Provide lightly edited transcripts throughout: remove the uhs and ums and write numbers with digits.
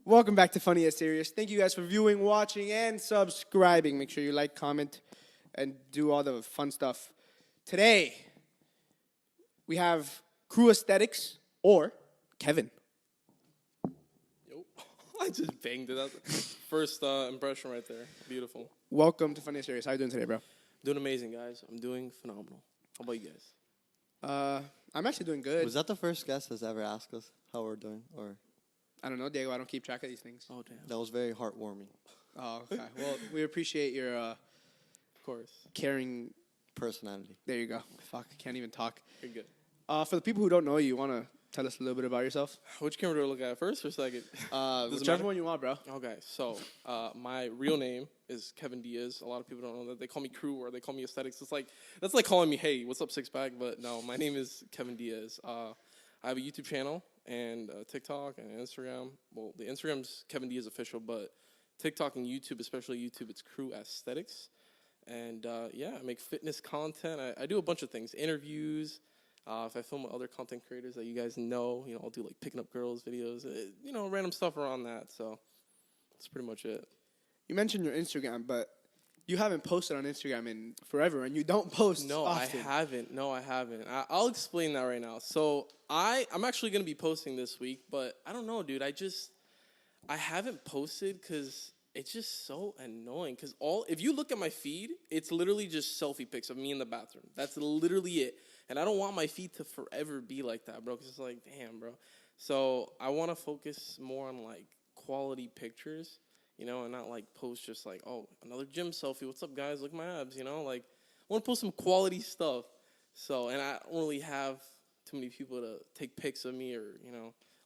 Welcome back to Funny as Serious. Thank you guys for viewing, watching, and subscribing. Make sure you like, comment, and do all the fun stuff. Today, we have Crew Aesthetics or Kevin. Yo, I just banged it out. First impression right there. Beautiful. Welcome to Funny as Serious. How you doing today, bro? Doing amazing, guys. I'm doing phenomenal. How about you guys? I'm actually doing good. Was that the first guest that's ever asked us how we're doing? Or I don't know, Diego. I don't keep track of these things. Oh, damn. that was very heartwarming. Oh, okay. Well, we appreciate your Of course. caring. Personality. There you go. Fuck, I can't even talk. You're good. For the people who don't know you, want to tell us a little bit about yourself? Which camera do I look at, first or second? Whichever matter? one you want, bro. Okay, so my real name is Kevin Diaz. A lot of people don't know that. They call me Crew or they call me Aesthetics. That's like calling me, hey, what's up, Six Pack? But no, my name is Kevin Diaz. I have a YouTube channel and TikTok and Instagram. Well, the Instagram's Kevin Diaz Official, but TikTok and YouTube, especially YouTube, it's Crew Aesthetics. And I make fitness content. I do a bunch of things, interviews. If I film with other content creators that you guys know, I'll do like picking up girls videos, random stuff around that. So that's pretty much it. You mentioned your Instagram, but you haven't posted on Instagram in forever, and you don't post often. I haven't. No, I haven't. I'll explain that right now. So I'm actually going to be posting this week, but I don't know, dude. I haven't posted because it's just so annoying. Because if you look at my feed, it's literally just selfie pics of me in the bathroom. That's literally it. And I don't want my feed to forever be like that, bro. Because it's like, damn, bro. So I want to focus more on like quality pictures, and not like post just like, oh, another gym selfie. What's up, guys? Look at my abs, Like, I want to post some quality stuff. So, and I don't really have too many people to take pics of me or,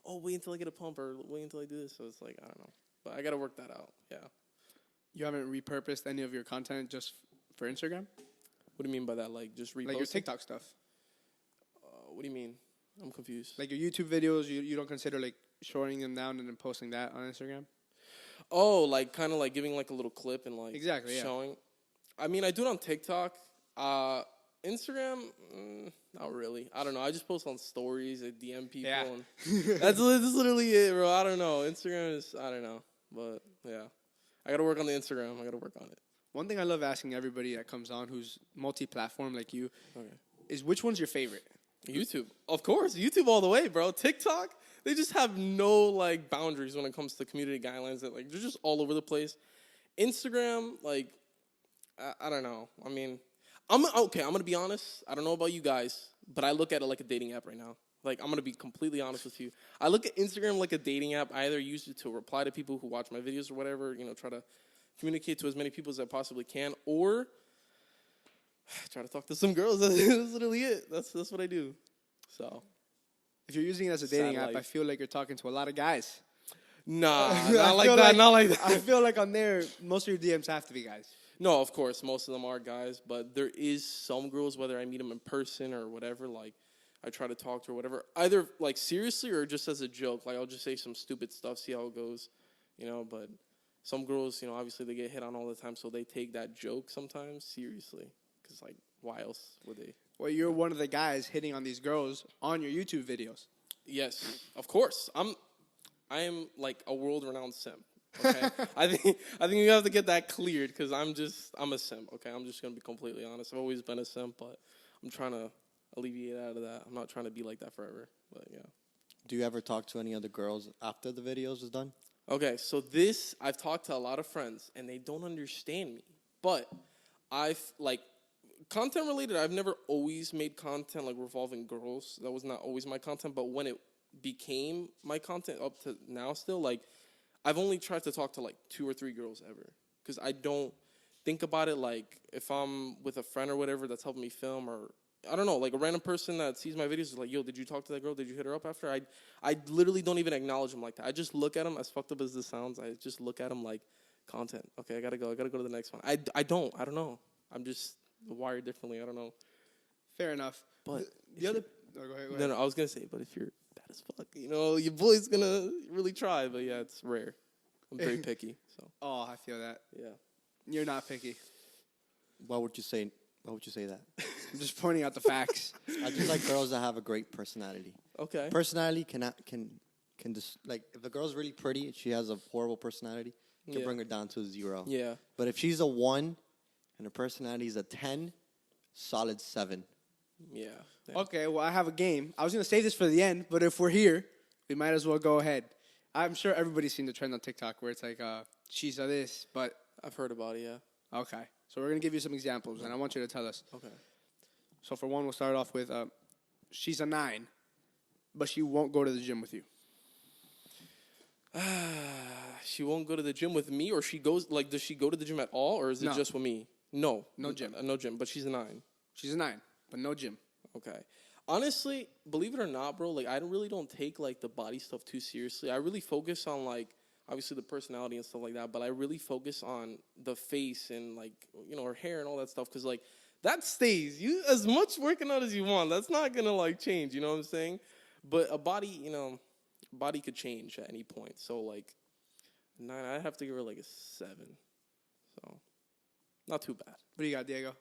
oh, wait until I get a pump or wait until I do this. So it's like, I don't know. But I got to work that out, yeah. You haven't repurposed any of your content just for Instagram? What do you mean by that? Like, just reposting? Like your TikTok stuff. What do you mean? I'm confused. Like your YouTube videos, you don't consider like shorting them down and then posting that on Instagram? Oh, like kind of like giving like a little clip and like exactly showing. Yeah. I mean, I do it on TikTok. Instagram, not really. I don't know. I just post on stories, I DM people. Yeah. And that's literally it, bro. I don't know. Instagram is, I don't know. But yeah, I got to work on the Instagram. I got to work on it. One thing I love asking everybody that comes on who's multi-platform like you is which one's your favorite? YouTube. Of course. YouTube all the way, bro. TikTok, they just have no, like, boundaries when it comes to community guidelines. That, like, they're just all over the place. Instagram, like, I don't know. I mean, I'm going to be honest. I don't know about you guys, but I look at it like a dating app right now. Like, I'm going to be completely honest with you. I look at Instagram like a dating app. I either use it to reply to people who watch my videos or whatever, try to communicate to as many people as I possibly can, or try to talk to some girls. That's literally it. That's what I do. So, if you're using it as a dating app, I feel like you're talking to a lot of guys. Nah, not like that. Not like that. I feel like on there, most of your DMs have to be guys. No, of course, most of them are guys, but there is some girls, whether I meet them in person or whatever, like, I try to talk to her, whatever, either, like, seriously or just as a joke. Like, I'll just say some stupid stuff, see how it goes, but some girls, obviously they get hit on all the time, so they take that joke sometimes seriously. Because, like, why else would they? Well, you're one of the guys hitting on these girls on your YouTube videos. Yes, of course. I am like a world-renowned simp. Okay, I think you have to get that cleared because I'm a simp. Okay, I'm just gonna be completely honest. I've always been a simp, but I'm trying to alleviate out of that. I'm not trying to be like that forever. But yeah. Do you ever talk to any other girls after the videos is done? Okay, so I've talked to a lot of friends and they don't understand me, but content related, I've never always made content like revolving girls. That was not always my content, but when it became my content up to now still, like, I've only tried to talk to like 2 or 3 girls ever. Because I don't think about it like if I'm with a friend or whatever that's helping me film, or I don't know, like a random person that sees my videos is like, yo, did you talk to that girl? Did you hit her up after? I literally don't even acknowledge them like that. I just look at them, as fucked up as this sounds, I just look at them like content. Okay, I gotta go to the next one. I don't know. I'm just wired differently. I don't know. Fair enough. But the other... Oh, go ahead. No, I was going to say, but if you're bad as fuck, your boy's going to really try. But, yeah, it's rare. I'm very picky. So. Oh, I feel that. Yeah. You're not picky. Why would you say that? I'm just pointing out the facts. I just like girls that have a great personality. Okay. Personality can can just like if a girl's really pretty, she has a horrible personality, can Yeah. bring her down to a 0. Yeah. But if she's a 1 and her personality is a 10, solid 7. Yeah. Okay, well, I have a game. I was going to save this for the end, but if we're here, we might as well go ahead. I'm sure everybody's seen the trend on TikTok where it's like, she's a this, but... I've heard about it, yeah. Okay. So we're going to give you some examples, and I want you to tell us. Okay. So for one, we'll start off with, she's a 9, but she won't go to the gym with you. She won't go to the gym with me, or she goes, like, does she go to the gym at all, or is it No. just with me? No. No gym. No gym, but she's a 9. She's a 9, but no gym. Okay. Honestly, believe it or not, bro, like, I really don't take, like, the body stuff too seriously. I really focus on, like, obviously the personality and stuff like that, but I really focus on the face and, like, you know, her hair and all that stuff, because, like, that stays. You, as much working out as you want, that's not going to, like, change, you know what I'm saying? But a body, you know, body could change at any point. So, like, 9, I'd have to give her, like, a 7. So, not too bad. What do you got, Diego?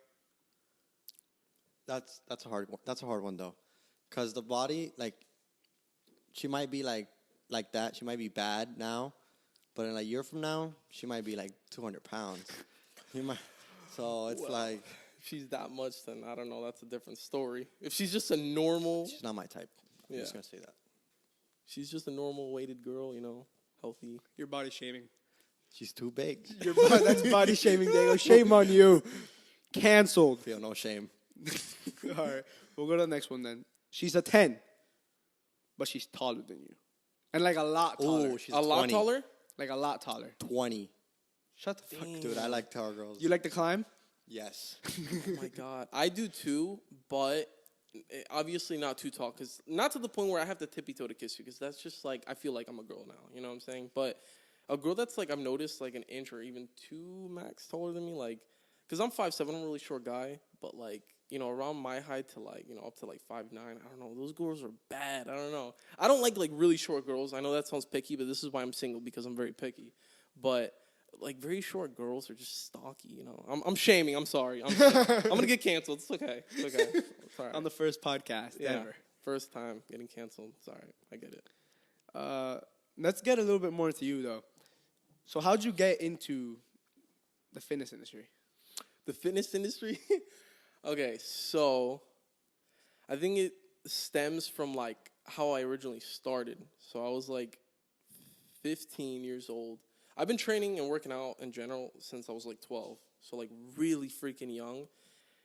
That's a hard one. That's a hard one though, because the body, like, she might be like that. She might be bad now, but in a year from now, she might be like 200 pounds. So it's like, If she's that much, then I don't know. That's a different story. If she's just a normal, she's not my type. I'm just gonna say that. she's just a normal weighted girl, you know, healthy. Your body shaming. She's too big. That's body shaming, Diego. Shame on you. Canceled. Feel no shame. All right. We'll go to the next one then. She's a 10, but she's taller than you. And like a lot taller. Oh, she's A lot 20. taller? Like a lot taller. 20. Shut the fuck. Dude, I like tall girls. You like to climb? Yes. Oh my God. I do too, but obviously not too tall. Cause not to the point where I have to tippy toe to kiss you. Because that's just like, I feel like I'm a girl now. You know what I'm saying? But a girl that's like, I've noticed like an inch or even 2 max taller than me. Like, because I'm 5'7", I'm a really short guy. But like, you know, around my height to like, you know, up to like 5'9", I don't know. Those girls are bad. I don't know. I don't like really short girls. I know that sounds picky, but this is why I'm single, because I'm very picky. But like very short girls are just stocky, you know. I'm shaming. I'm sorry. I'm gonna get canceled. It's okay. It's okay. It's all right. On the first podcast ever. First time getting canceled. It's all right. I get it. Let's get a little bit more into you, though. So how'd you get into the fitness industry? The fitness industry? Okay, so I think it stems from like how I originally started. So I was like 15 years old. I've been training and working out in general since I was like 12. So like really freaking young.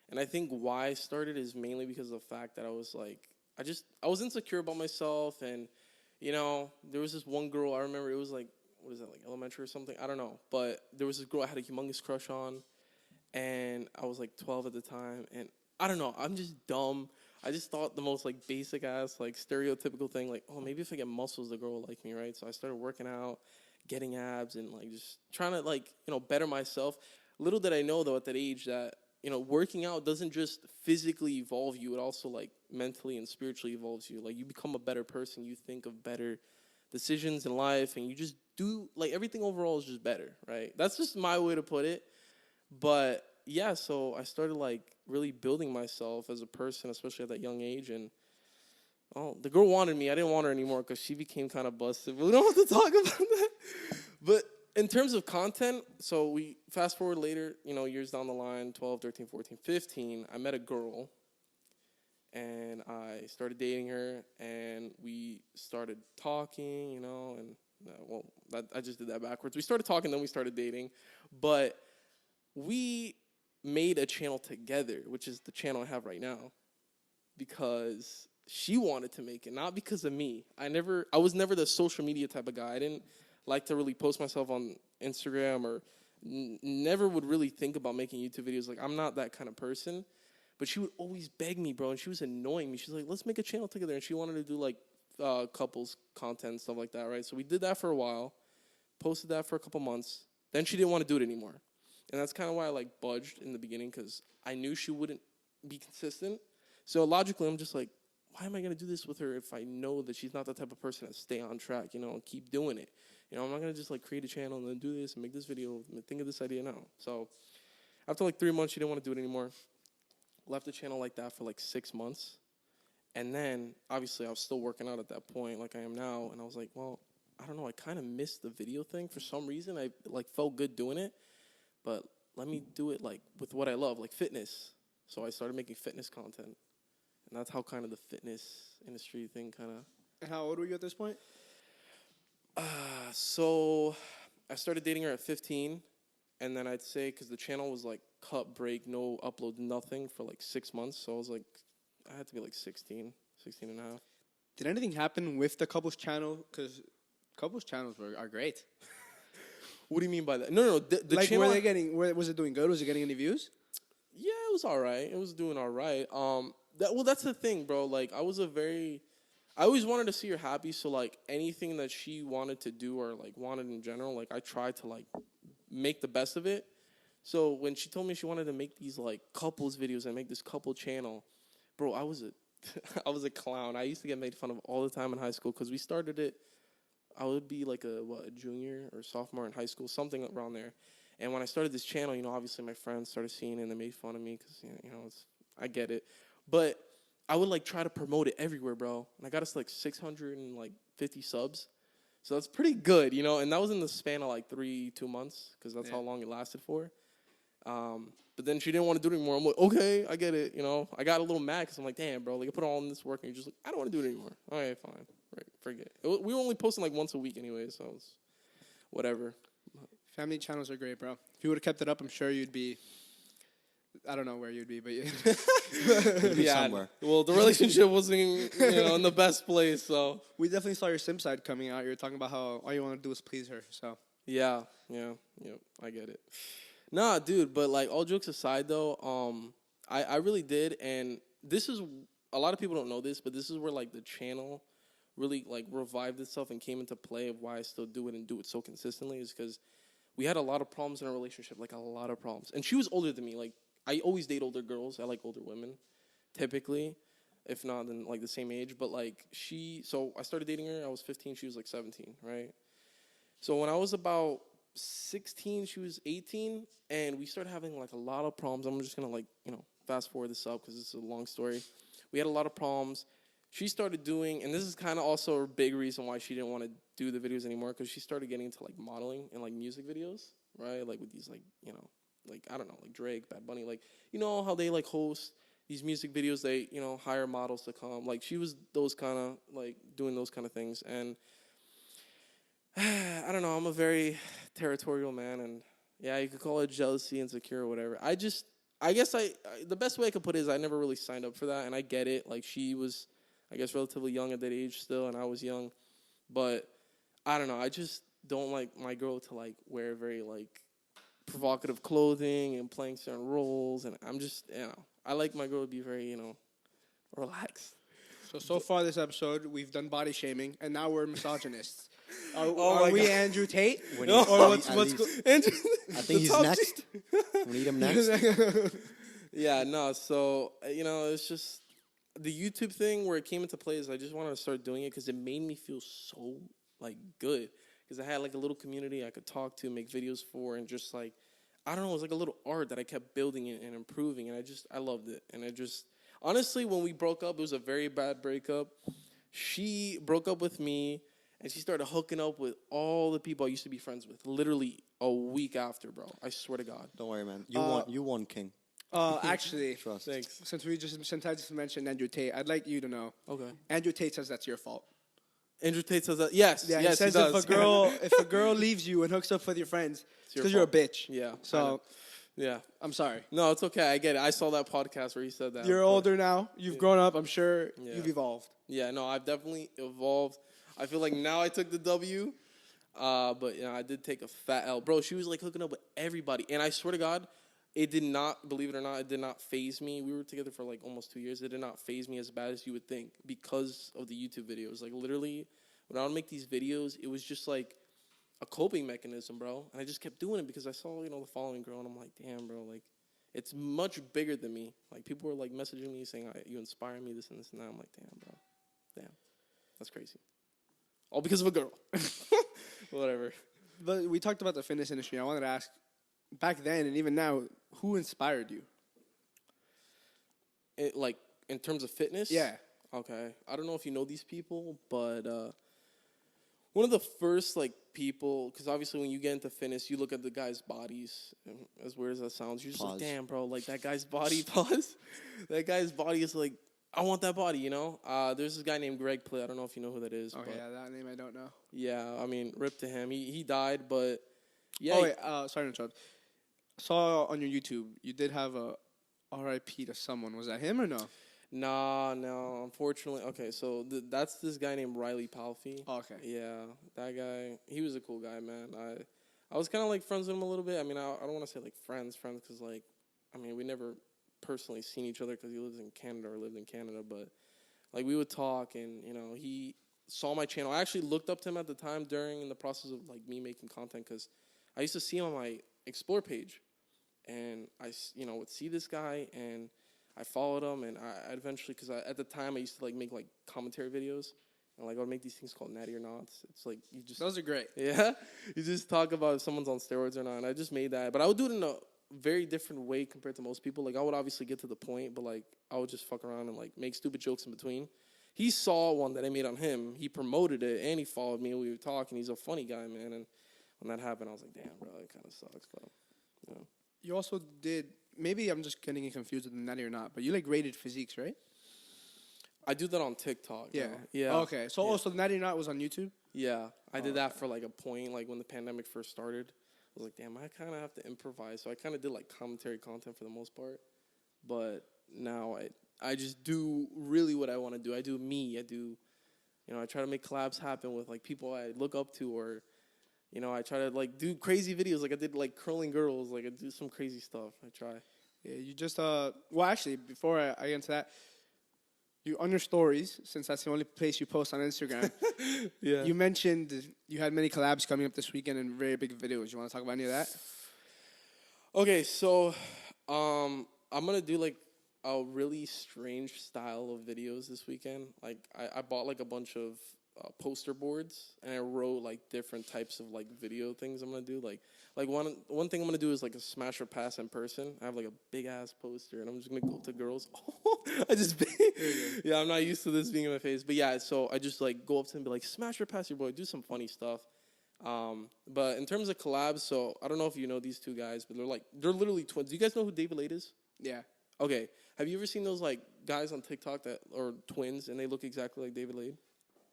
And I think why I started is mainly because of the fact that I was like, I was insecure about myself. And, you know, there was this one girl, I remember it was like, what is that, like elementary or something? I don't know. But there was this girl I had a humongous crush on. And I was like 12 at the time. And I don't know, I'm just dumb. I just thought the most like basic ass, like stereotypical thing, like, oh, maybe if I get muscles, the girl will like me, right? So I started working out, getting abs, and like just trying to like, you know, better myself. Little did I know though at that age that, you know, working out doesn't just physically evolve you, it also like mentally and spiritually evolves you. Like you become a better person, you think of better decisions in life, and you just do like everything overall is just better, right? That's just my way to put it. But yeah, so I started like really building myself as a person, especially at that young age. And the girl wanted me. I didn't want her anymore because she became kind of busted. But we don't have to talk about that. But in terms of content, so we fast forward later, you know, years down the line, 12, 13, 14, 15, I met a girl. And I started dating her, and we started talking, you know, and I just did that backwards. We started talking, then we started dating. But we made a channel together, which is the channel I have right now, because she wanted to make it, not because of me. I was never the social media type of guy. I didn't like to really post myself on Instagram, or never would really think about making YouTube videos. Like, I'm not that kind of person. But she would always beg me, bro, and she was annoying me. She's like, let's make a channel together. And she wanted to do, like, couples content, stuff like that, right? So we did that for a while, posted that for a couple months. Then she didn't want to do it anymore. And that's kind of why I, like, budged in the beginning, because I knew she wouldn't be consistent. So logically, I'm just like, why am I going to do this with her if I know that she's not the type of person that stay on track, you know, and keep doing it? You know, I'm not going to just, like, create a channel and then do this and make this video and think of this idea now. So after, like, 3 months, she didn't want to do it anymore. Left the channel like that for, like, 6 months. And then, obviously, I was still working out at that point like I am now. And I was like, well, I don't know. I kind of missed the video thing for some reason. I, like, felt good doing it. But let me do it, like, with what I love, like fitness. So I started making fitness content. And that's how kind of the fitness industry thing kind of... And how old were you at this point? So I started dating her at 15. And then I'd say, because the channel was, like, cut, break, no upload, nothing for, like, 6 months. So I was like... I had to be like 16 and a half. Did anything happen with the couples channel? Because couples channels are great. What do you mean by that? No. The like, channel, were they getting? Was it doing good? Was it getting any views? Yeah, it was all right. It was doing all right. That's the thing, bro. Like, I always wanted to see her happy. So like anything that she wanted to do or like wanted in general, like I tried to like make the best of it. So when she told me she wanted to make these like couples videos and make this couple channel. Bro, I was a clown. I used to get made fun of all the time in high school because we started it. I would be like a junior or sophomore in high school, something around there. And when I started this channel, you know, obviously my friends started seeing it and they made fun of me because, you know, I get it. But I would like try to promote it everywhere, bro. And I got us like 650 subs. So that's pretty good, you know. And that was in the span of like 2 months because that's how long it lasted for. But then she didn't want to do it anymore. I'm like, okay, I get it. You know, I got a little mad because I'm like, damn, bro, like I put all in this work and you're just like, I don't want to do it anymore. All right, fine. Right, forget it. We were only posting like once a week anyway, so it's whatever. Family channels are great, bro. If you would have kept it up, I'm sure you'd be, I don't know where you'd be, but yeah. Somewhere. Well, the relationship wasn't, in the best place, so. We definitely saw your sim side coming out. You were talking about how all you want to do is please her, so. Yeah, I get it. Nah, dude, but like all jokes aside though, I really did, and this is a lot of people don't know this, but this is where like the channel really like revived itself and came into play of why I still do it and do it so consistently is because we had a lot of problems in our relationship, like a lot of problems. And she was older than me. Like I always date older girls. I like older women, typically, if not then like the same age. But like so I started dating her. I was 15. She was like 17, right? So when I was about 16, she was 18, and we started having like a lot of problems. I'm just gonna like fast forward this up because it's a long story. We had a lot of problems. She started doing, and this is kind of also a big reason why she didn't want to do the videos anymore, because she started getting into like modeling and like music videos, right? Like with these like like I don't know, like Drake, Bad Bunny, like how they like host these music videos. They hire models to come. Like she was those kind of like doing those kind of things, and I don't know. I'm a very territorial man, and yeah, you could call it jealousy, insecure, or whatever. I guess the best way I could put it is I never really signed up for that, and I get it. Like she was, I guess, relatively young at that age still, and I was young, but I don't know. I just don't like my girl to like wear very like provocative clothing and playing certain roles, and I'm just I like my girl to be very relaxed. So far this episode, we've done body shaming, and now we're misogynists. Oh are we God. Andrew Tate? No. Or what's Andrew, I think he's next. We need him next. Yeah, no. So it's just the YouTube thing where it came into play is I just wanted to start doing it because it made me feel so like good because I had like a little community I could talk to, make videos for, and just like I don't know, it was like a little art that I kept building and improving, and I loved it, and honestly, when we broke up, it was a very bad breakup. She broke up with me, and she started hooking up with all the people I used to be friends with. Literally a week after, bro. I swear to God. Don't worry, man. You won, King. Actually, Trust. Thanks. since I just mentioned Andrew Tate, I'd like you to know. Okay. Andrew Tate says that's your fault. Andrew Tate says that. Yes. Yeah, yes, he says does. if a girl leaves you and hooks up with your friends, it's your because you're a fault. bitch. Yeah. So Yeah. I'm sorry. No, it's okay. I get it. I saw that podcast where he said that. You're older now. You've grown up. I'm sure you've evolved. Yeah, no, I've definitely evolved. I feel like now I took the W, but I did take a fat L. Bro, she was like hooking up with everybody. And I swear to God, it did not, believe it or not, it did not faze me. We were together for like almost 2 years. It did not faze me as bad as you would think because of the YouTube videos. Like literally, when I would make these videos, it was just like a coping mechanism, bro. And I just kept doing it because I saw, the following girl, and I'm like, damn, bro, like, it's much bigger than me. Like, people were, like, messaging me saying, you inspire me, this and this and that. I'm like, damn, bro. Damn. That's crazy. All because of a girl. Whatever. But we talked about the fitness industry. I wanted to ask, back then and even now, who inspired you? Like, in terms of fitness? Yeah. Okay, I don't know if you know these people, but one of the first like people, because obviously when you get into fitness, you look at the guys' bodies. And as weird as that sounds, you're just like, Pause. damn, bro, like that guy's body. Pause. That guy's body is like, I want that body, you know. There's this guy named Greg Plitt. I don't know if you know who that is. Oh but yeah, that name I don't know. yeah. I mean, rip to him. He died, but yeah. Oh wait, sorry to interrupt. I saw on your YouTube you did have a R.I.P. to someone. Was that him or no? Nah, no. Unfortunately, okay. So that's this guy named Riley Palfy. Oh, okay. Yeah, that guy. He was a cool guy, man. I was kind of like friends with him a little bit. I mean, I don't want to say like friends, because like, I mean, we never personally seen each other because he lives in Canada or lived in Canada, but like we would talk, and you know, he saw my channel. I actually looked up to him at the time during the process of like me making content, because I used to see him on my Explore page, and I would see this guy, and I followed him, and I eventually, because at the time I used to like make like commentary videos, and like I would make these things called Natty or Nots. It's like you just Those are great. yeah, you just talk about if someone's on steroids or not. And I just made that, but I would do it in a very different way compared to most people. Like I would obviously get to the point, but like I would just fuck around and like make stupid jokes in between. He saw one that I made on him. He promoted it, and he followed me. We were talking. He's a funny guy, man. And when that happened, I was like, damn, bro, it kind of sucks, but you know. You also did. Maybe I'm just getting confused with the Natty or not, but you like rated physiques, right? I do that on TikTok. Yeah. Though. Yeah. Oh, okay. So yeah. also Natty or not was on YouTube. Yeah, I did that for like a point, like when the pandemic first started. I was like, damn, I kind of have to improvise. So I kind of did like commentary content for the most part. But now I just do really what I want to do. I do me. I do, I try to make collabs happen with like people I look up to, or, I try to like do crazy videos. Like I did like curling girls. Like I do some crazy stuff. I try. Yeah, you just well, actually, before I get into that, you on your stories, since that's the only place you post on Instagram. Yeah. You mentioned you had many collabs coming up this weekend and very big videos. You want to talk about any of that? Okay, so I'm gonna do like a really strange style of videos this weekend. Like I bought like a bunch of poster boards, and I wrote like different types of like video things I'm gonna do. Like one thing I'm gonna do is like a smash or pass in person. I have like a big ass poster, and I'm just gonna go up to girls. I just yeah, I'm not used to this being in my face, but yeah. So I just like go up to them and be like, smash or pass your boy, do some funny stuff. But in terms of collabs, so I don't know if you know these two guys, but they're literally twins. Do you guys know who David Lade is? Yeah. Okay. Have you ever seen those like guys on TikTok that are twins and they look exactly like David Lade?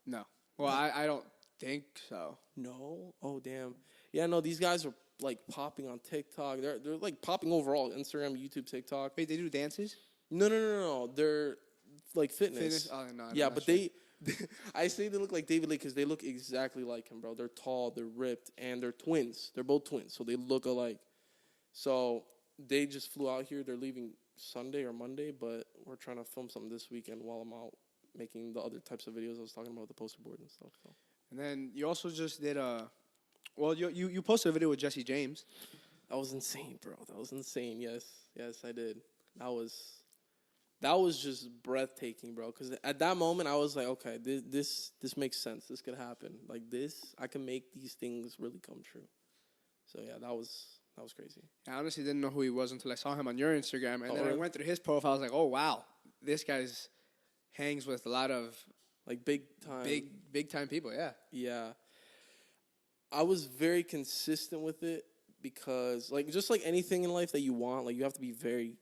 No. Well, I don't think so. No. Oh damn. Yeah. No. These guys are like popping on TikTok. They're like popping overall. Instagram, YouTube, TikTok. Wait, they do dances? No. They're like fitness. Oh no. Yeah, but they I say they look like David Lee because they look exactly like him, bro. They're tall, they're ripped, and they're twins. They're both twins, so they look alike. So they just flew out here. They're leaving Sunday or Monday, but we're trying to film something this weekend while I'm out making the other types of videos I was talking about, the poster board and stuff. So. And then you also just did you posted a video with Jesse James. That was insane, bro. That was insane. Yes, I did. That was just breathtaking, bro. Because at that moment, I was like, okay, this makes sense. This could happen. Like this, I can make these things really come true. So yeah, that was crazy. I honestly didn't know who he was until I saw him on your Instagram, and then really? I went through his profile. I was like, oh wow, this guy's hangs with a lot of like big time people. Yeah. Yeah. I was very consistent with it because, like, just like anything in life that you want, like you have to be very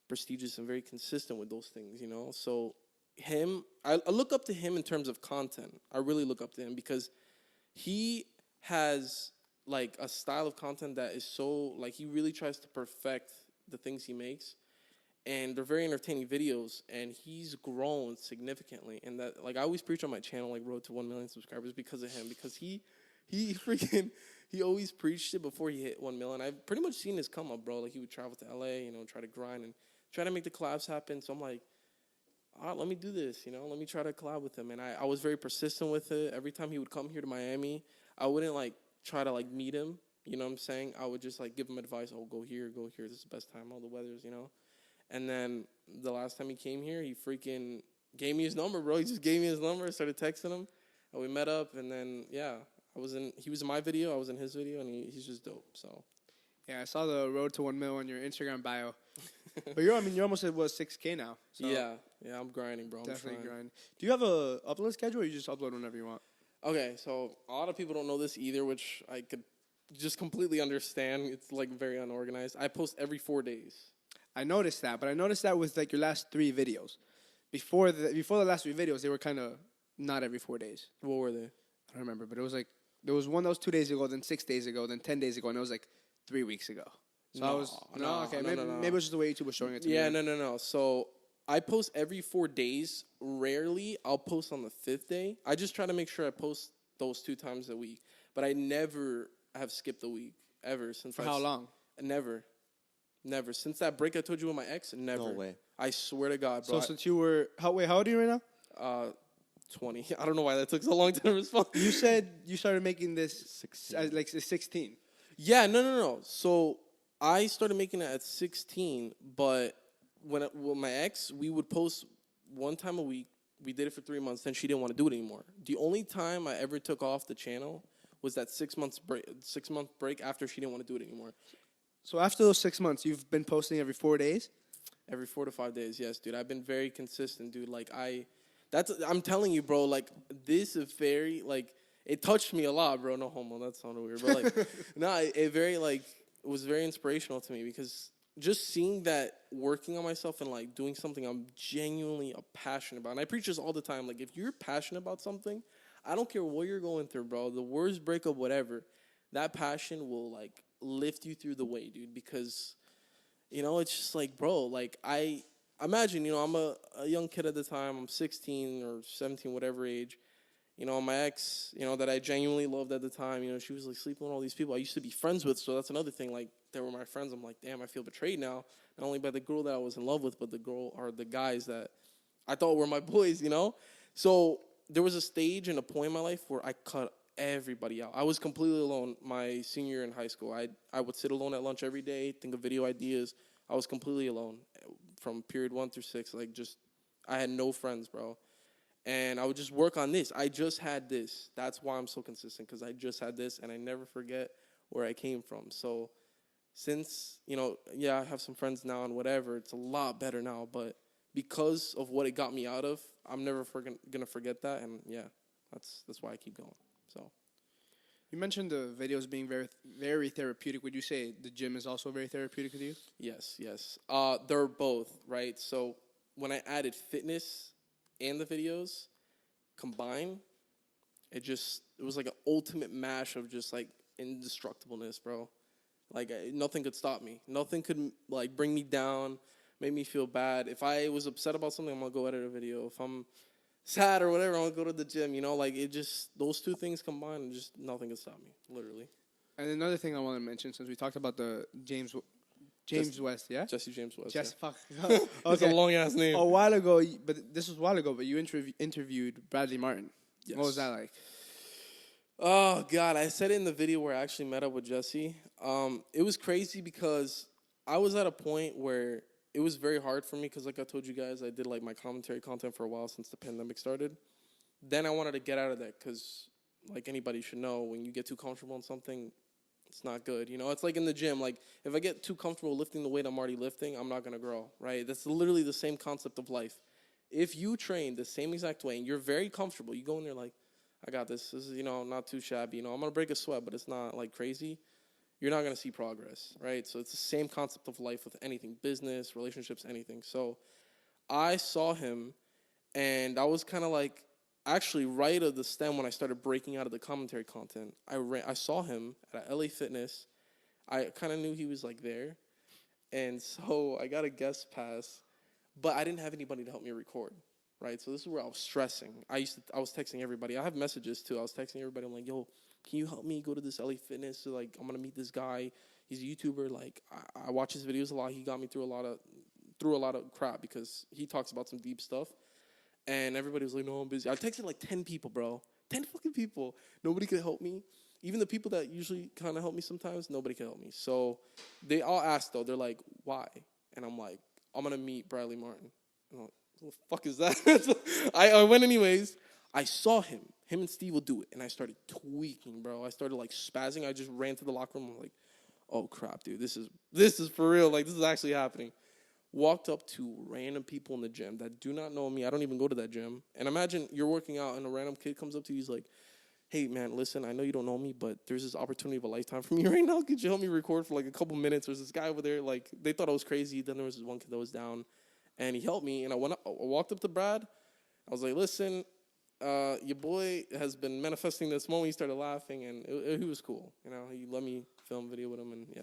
prestigious and very consistent with those things, So I look up to him in terms of content. I really look up to him because he has like a style of content that is so like he really tries to perfect the things he makes, and they're very entertaining videos, and he's grown significantly. And that, like, I always preach on my channel, like Road to 1 million subscribers, because of him, because he always preached it before he hit 1 million. I've pretty much seen his come up, bro. Like, he would travel to LA, try to grind and try to make the collabs happen. So I'm like, all right, let me do this, let me try to collab with him. And I was very persistent with it. Every time he would come here to Miami, I wouldn't like try to like meet him. You know what I'm saying? I would just like give him advice. Oh, go here. This is the best time. All the weathers, And then the last time he came here, he freaking gave me his number, bro. He just gave me his number. Started texting him, and we met up. And then he was in my video. I was in his video, and he's just dope. So. Yeah, I saw the Road to 1 Mil on your Instagram bio. But you're almost at, what, 6K now? So Yeah, I'm grinding, bro. I'm definitely trying. grind. Do you have a upload schedule, or you just upload whenever you want? Okay, so a lot of people don't know this either, which I could just completely understand. It's like very unorganized. I post every 4 days. I noticed that, but I noticed that with like your last 3 videos. Before the last 3 videos, they were kind of not every 4 days. What were they? I don't remember, but it was like there was one that was 2 days ago, then 6 days ago, then 10 days ago, and it was like 3 weeks ago. So I was maybe it was just the way YouTube was showing it to me. Yeah, no. So I post every 4 days. Rarely I'll post on the 5th day. I just try to make sure I post those 2 times a week. But I never have skipped a week ever since. For how long? Never. Since that break I told you with my ex, never. No way. I swear to God, bro. So since you were how old are you right now? 20. I don't know why that took so long to respond. You said you started making this 16. like 16. Yeah, no. So I started making it at 16, but with my ex, we would post 1 time a week. We did it for 3 months, then she didn't want to do it anymore. The only time I ever took off the channel was that 6 month break after she didn't want to do it anymore. So after those 6 months, you've been posting every 4 days? Every 4 to 5 days, yes, dude. I've been very consistent, dude. Like I'm telling you, bro. Like this is very like it touched me a lot, bro. No homo, that sounded weird, but like no, it was very inspirational to me because just seeing that working on myself and like doing something I'm genuinely passionate about. And I preach this all the time. Like if you're passionate about something, I don't care what you're going through, bro. The worst breakup, whatever, that passion will like lift you through the way, dude. Because it's just like, bro, like I imagine, I'm a young kid at the time. I'm 16 or 17, whatever age. My ex, that I genuinely loved at the time, she was like sleeping with all these people I used to be friends with. So that's another thing. Like they were my friends. I'm like, damn, I feel betrayed now. Not only by the girl that I was in love with, but the guys that I thought were my boys, So there was a stage and a point in my life where I cut everybody out. I was completely alone my senior year in high school. I would sit alone at lunch every day, think of video ideas. I was completely alone from period 1 through 6. Like I had no friends, bro. And I would just work on this. I just had this. That's why I'm so consistent, because I just had this, and I never forget where I came from. So since, I have some friends now and whatever, it's a lot better now. But because of what it got me out of, I'm never going to forget that. And, yeah, that's why I keep going. So You mentioned the videos being very, very therapeutic. Would you say the gym is also very therapeutic with you? Yes. They're both, right? So when I added fitness and the videos combined, it was like an ultimate mash of just like indestructibleness, bro. Like nothing could stop me. Nothing could like bring me down, make me feel bad. If I was upset about something, I'm gonna go edit a video. If I'm sad or whatever, I'm gonna go to the gym. Like it just, those two things combined, and just nothing could stop me, literally. And another thing I want to mention, since we talked about the James West, yeah? Jesse James West. Fuck. That's a long ass name. A while ago, this was a while ago, but you interviewed Bradley Martin. Yes. What was that like? Oh, God. I said it in the video where I actually met up with Jesse. It was crazy because I was at a point where it was very hard for me because, like I told you guys, I did like my commentary content for a while since the pandemic started. Then I wanted to get out of that because, like anybody should know, when you get too comfortable in something, it's not good. It's like in the gym. Like, if I get too comfortable lifting the weight I'm already lifting, I'm not going to grow, right? That's literally the same concept of life. If you train the same exact way and you're very comfortable, you go in there like, I got this. This is, not too shabby. I'm going to break a sweat, but it's not, like, crazy. You're not going to see progress, right? So it's the same concept of life with anything, business, relationships, anything. So I saw him, and I was kind of like, actually, right at the stem when I started breaking out of the commentary content, I saw him at LA Fitness. I kind of knew he was, like, there. And so I got a guest pass, but I didn't have anybody to help me record, right? So this is where I was stressing. I was texting everybody. I have messages, too. I was texting everybody. I'm like, yo, can you help me go to this LA Fitness? So, like, I'm going to meet this guy. He's a YouTuber. Like, I watch his videos a lot. He got me through a lot of crap because he talks about some deep stuff. And everybody was like, no, I'm busy. I texted like 10 people, bro. 10 fucking people. Nobody could help me. Even the people that usually kind of help me sometimes, nobody could help me. So they all asked, though. They're like, why? And I'm like, I'm going to meet Bradley Martin. And I'm like, what the fuck is that? So I went anyways. I saw him. Him and Steve will do it. And I started tweaking, bro. I started like spazzing. I just ran to the locker room. I'm like, oh, crap, dude. This is for real. Like, this is actually happening. walked up to random people in the gym that do not know me. I don't even go to that gym. And imagine you're working out and a random kid comes up to you. He's like, hey, man, listen, I know you don't know me, but there's this opportunity of a lifetime for me right now. Could you help me record for like a couple minutes? There's this guy over there. Like, they thought I was crazy. Then there was this one kid that was down. And he helped me. And I walked up to Brad. I was like, listen, your boy has been manifesting this moment. He started laughing. And he was cool. You know, he let me film video with him. And, yeah.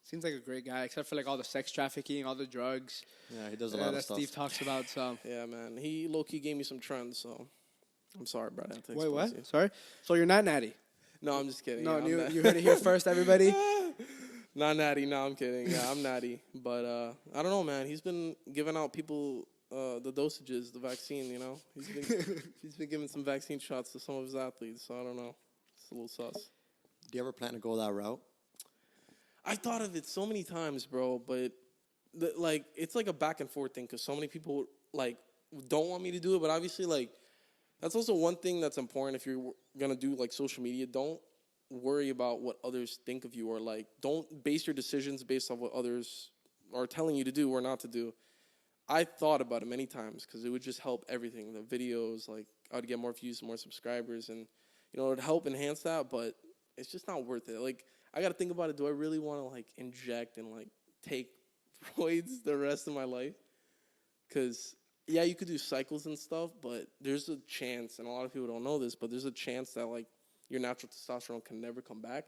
Seems like a great guy, except for like all the sex trafficking, all the drugs. Yeah, he does a lot of that stuff. Steve talks about. So Yeah, man. He low-key gave me some trends, so I'm sorry, Brad. I have to wait, expose what? you. Sorry. So you're not natty? No, I'm just kidding. No, Yeah, you heard it here first, everybody. Not natty. No, I'm kidding. Yeah, I'm natty. But I don't know, man. He's been giving out people the dosages, the vaccine, you know. He's been giving some vaccine shots to some of his athletes, so I don't know. It's a little sus. Do you ever plan to go that route? I thought of it so many times, bro, but it's like a back and forth thing because so many people like don't want me to do it, but obviously like that's also one thing that's important if you're gonna do like social media. Don't worry about what others think of you, or like don't base your decisions based on what others are telling you to do or not to do. I thought about it many times because it would just help everything. The videos, like I would get more views, more subscribers, and you know it would help enhance that, but it's just not worth it. Like I got to think about it. Do I really want to like inject and like take roids the rest of my life? Because yeah, you could do cycles and stuff, but there's a chance, and a lot of people don't know this, but there's a chance that like your natural testosterone can never come back,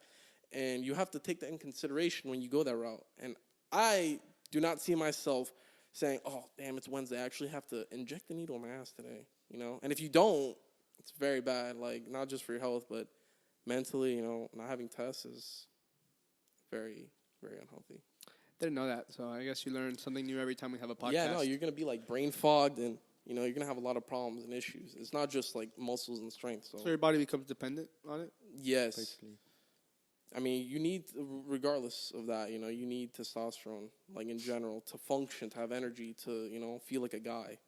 and you have to take that in consideration when you go that route. And I do not see myself saying, "Oh, damn, it's Wednesday. I actually have to inject the needle in my ass today." You know, and if you don't, it's very bad. Like not just for your health, but mentally. You know, not having tests is very, very unhealthy. Didn't know that, so I guess you learn something new every time we have a podcast. Yeah, no, you're going to be like brain fogged and, you know, you're going to have a lot of problems and issues. It's not just like muscles and strength. So your body becomes dependent on it? Yes. Basically. I mean, you need, regardless of that, you know, you need testosterone, like in general, to function, to have energy, to, you know, feel like a guy.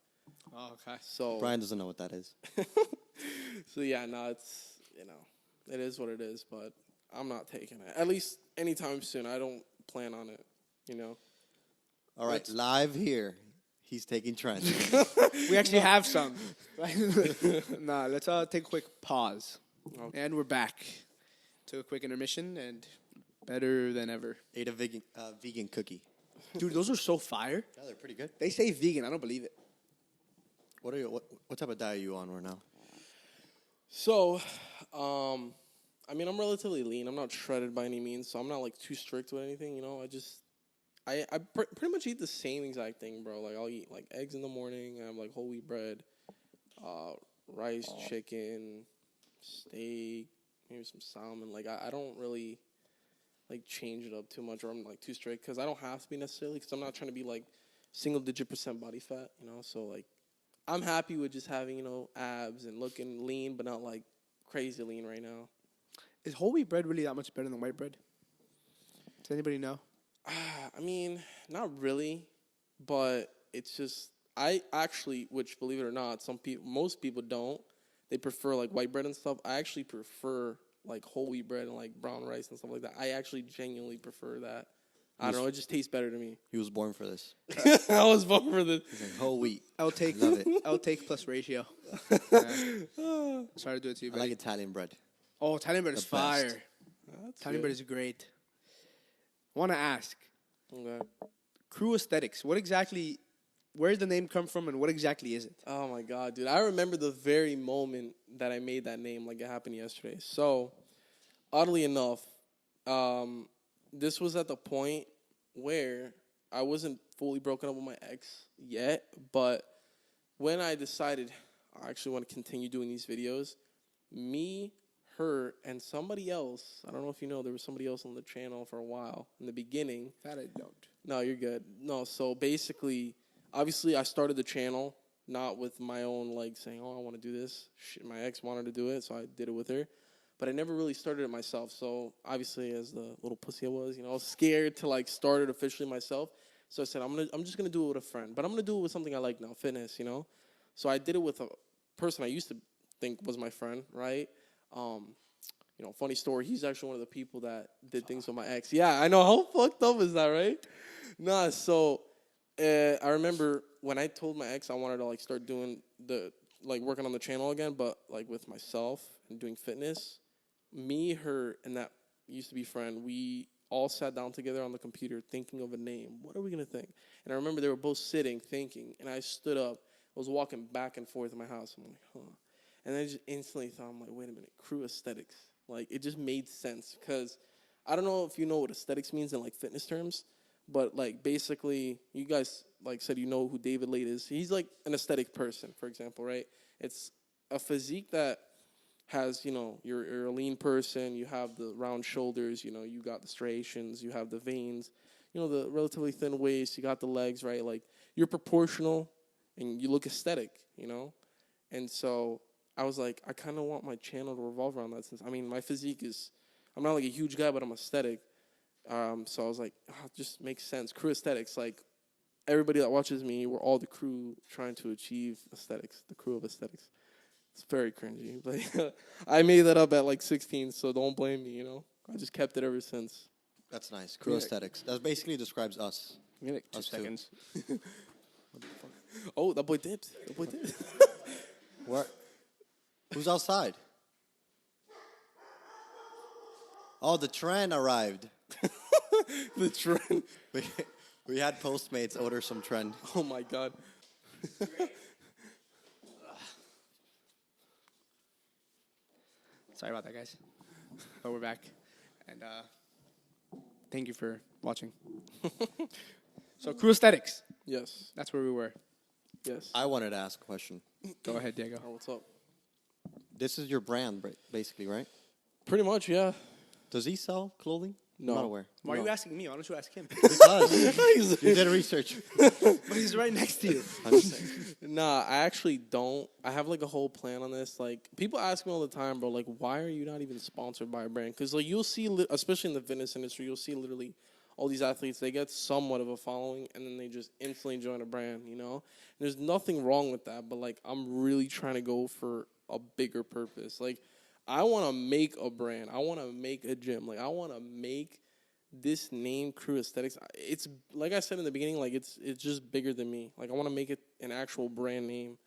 Oh, okay. So Brian doesn't know what that is. So, yeah, no, it's, you know, it is what it is, but I'm not taking it. At least anytime soon. I don't plan on it, you know. All right, live here. He's taking trends. We actually have some. Nah, let's take a quick pause. Okay. And we're back. Took a quick intermission and better than ever. Ate a vegan cookie. Dude, those are so fire. Yeah, they're pretty good. They say vegan. I don't believe it. What type of diet are you on right now? So, I mean, I'm relatively lean. I'm not shredded by any means, so I'm not like too strict with anything. You know, I pretty much eat the same exact thing, bro. Like I'll eat like eggs in the morning. I have like whole wheat bread, rice, chicken, steak, maybe some salmon. Like I don't really like change it up too much, or I'm like too strict because I don't have to be necessarily because I'm not trying to be like single-digit % body fat. You know, so like I'm happy with just having, you know, abs and looking lean, but not like crazy lean right now. Is whole wheat bread really that much better than white bread? Does anybody know? I mean, not really, but it's just I actually, which believe it or not, most people don't. They prefer like white bread and stuff. I actually prefer like whole wheat bread and like brown rice and stuff like that. I actually genuinely prefer that. I don't know. It just tastes better to me. He was born for this. I was born for this. He's like, whole wheat. I'll take Love it. I'll take plus ratio. Yeah. Sorry to do it to you, I buddy. like Italian bread. Oh, Italian bread is The best. fire. Italian bread is great. I want to ask, Okay. Crew Aesthetics, where did the name come from and what exactly is it? Oh my god, dude. I remember the very moment that I made that name, like it happened yesterday. So, oddly enough, this was at the point where I wasn't fully broken up with my ex yet, but when I decided I actually want to continue doing these videos, me, her, and somebody else, I don't know if you know, there was somebody else on the channel for a while in the beginning. That I don't. No, you're good. No, so basically, obviously I started the channel not with my own, like, saying, oh, I want to do this. My ex wanted to do it, so I did it with her. But I never really started it myself. So obviously, as the little pussy I was, you know, I was scared to, like, start it officially myself. So I said, I'm just going to do it with a friend. But I'm going to do it with something I like now, fitness, you know. So I did it with a person I used to think was my friend, right? You know, funny story. He's actually one of the people that did things with my ex. Yeah, I know. How fucked up is that, right? Nah, so I remember when I told my ex I wanted to like start doing working on the channel again, but like with myself and doing fitness. Me, her, and that used to be friend, we all sat down together on the computer thinking of a name. What are we gonna think? And I remember they were both sitting thinking, and I stood up. I was walking back and forth in my house. I'm like, huh. And I just instantly thought, I'm like, wait a minute, Crew Aesthetics. Like, it just made sense because I don't know if you know what aesthetics means in like fitness terms, but like basically, you guys like said you know who David Late is. He's like an aesthetic person, for example, right? It's a physique that has, you're a lean person, you have the round shoulders, you got the striations, you have the veins, the relatively thin waist, you got the legs, right? Like, you're proportional and you look aesthetic. And so I was like, I kind of want my channel to revolve around that since, my physique is, I'm not like a huge guy, but I'm aesthetic. So I was like, it just makes sense. Crew Aesthetics, like, everybody that watches me, we're all the crew trying to achieve aesthetics, the crew of aesthetics. It's very cringy. But I made that up at like 16, so don't blame me, I just kept it ever since. That's nice. Crew Aesthetics. That basically describes us. Give me like 2 Us too. seconds. What the fuck? Oh, that boy dipped. Where? Who's outside? Oh, the trend arrived. The trend. We had Postmates order some trend. Oh my God. Sorry about that, guys. But we're back. And thank you for watching. So, Crew Aesthetics. Yes. That's where we were. Yes. I wanted to ask a question. Go ahead, Diego. Oh, what's up? This is your brand, basically, right? Pretty much, yeah. Does he sell clothing? No. I'm not aware. Why are you asking me? Why don't you ask him? Because you did research. But he's right next to you. I'm just saying. Nah, I actually don't. I have like a whole plan on this. Like, people ask me all the time, bro, like, why are you not even sponsored by a brand? Because like you'll see, especially in the fitness industry, you'll see literally all these athletes, they get somewhat of a following and then they just instantly join a brand, And there's nothing wrong with that, but like I'm really trying to go for a bigger purpose. Like, I want to make a brand. I want to make a gym. Like, I want to make this name, Crew Aesthetics. It's like I said in the beginning, like it's just bigger than me. Like, I want to make it an actual brand name.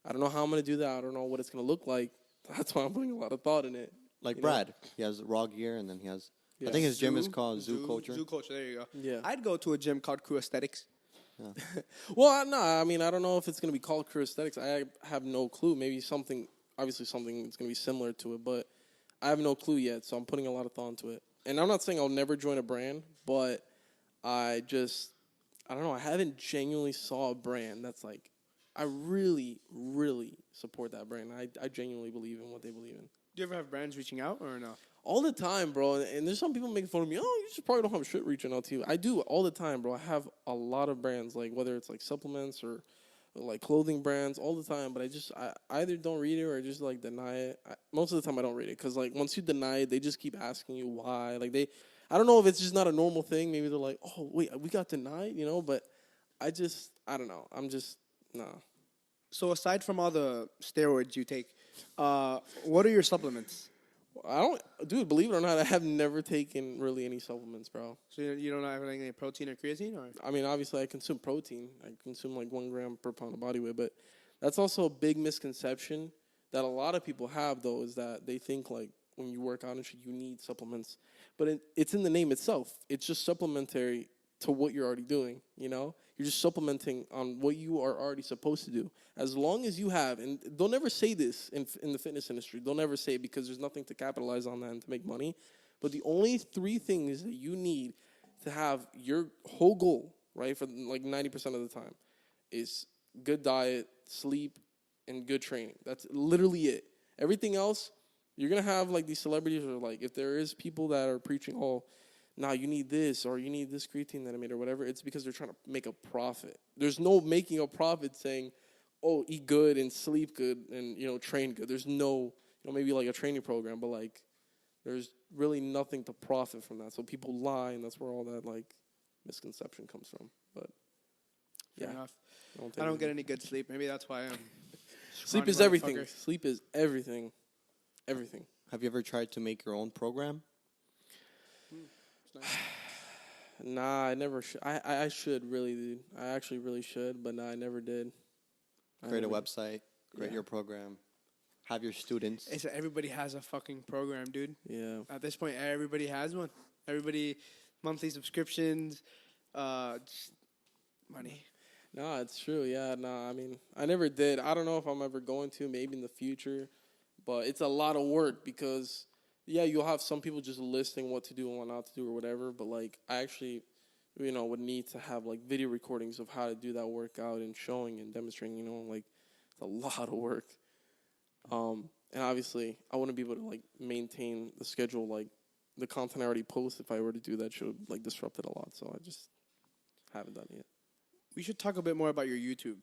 I don't know how I'm going to do that. I don't know what it's going to look like. That's why I'm putting a lot of thought in it. Like Brad. He has raw gear and then he has... Yeah. I think his gym is called Zoo Culture. Zoo Culture, there you go. Yeah. I'd go to a gym called Crew Aesthetics. Well, no, I don't know if it's going to be called Crew Aesthetics. I have no clue. Maybe something that's going to be similar to it, but I have no clue yet, so I'm putting a lot of thought into it. And I'm not saying I'll never join a brand, but I don't know. I haven't genuinely saw a brand that's like, I really, really support that brand. I genuinely believe in what they believe in. Do you ever have brands reaching out or no? All the time, bro. And there's some people making fun of me. Oh, you just probably don't have shit reaching out to you. I do all the time, bro. I have a lot of brands, like whether it's like supplements or like clothing brands, all the time. But I either don't read it or I just like deny it. Most of the time, I don't read it because like once you deny it, they just keep asking you why. Like I don't know if it's just not a normal thing. Maybe they're like, oh wait, we got denied, But I don't know. I'm just nah. So aside from all the steroids you take, what are your supplements? Dude, believe it or not, I have never taken really any supplements, bro. So you don't have like any protein or creatine, or? Obviously I consume protein. I consume like 1 gram per pound of body weight, but that's also a big misconception that a lot of people have, though, is that they think like when you work out and shit, you need supplements. But it's in the name itself. It's just supplementary to what you're already doing, You're just supplementing on what you are already supposed to do. As long as you have, and they'll never say this in the fitness industry. They'll never say it because there's nothing to capitalize on that and to make money. But the only 3 things that you need to have your whole goal, right, for like 90% of the time, is good diet, sleep, and good training. That's literally it. Everything else, you're going to have like these celebrities or like if there is people that are preaching, now you need this or you need this creatine that I made or whatever, it's because they're trying to make a profit. There's no making a profit saying, oh, eat good and sleep good and, train good. There's no, maybe like a training program, but like there's really nothing to profit from that. So people lie, and that's where all that like misconception comes from. But Fair yeah, enough. I don't get any good sleep. Maybe that's why I'm... Sleep is everything. Sleep is everything. Everything. Have you ever tried to make your own program? It's nice. Nah, I never should. I should really, dude. I actually really should, but nah, I never did. Create a website, create your program, have your students. It's everybody has a fucking program, dude. Yeah. At this point, everybody has one. Everybody, monthly subscriptions, just money. No, it's true. Yeah, no, I mean, I never did. I don't know if I'm ever going to, maybe in the future, but it's a lot of work because, yeah, you'll have some people just listing what to do and what not to do or whatever, but, like, I actually, would need to have, like, video recordings of how to do that workout and showing and demonstrating, like, it's a lot of work. And obviously, I wouldn't be able to, like, maintain the schedule, like, the content I already post. If I were to do that, should, like, disrupt it a lot, so I just haven't done it yet. We should talk a bit more about your YouTube.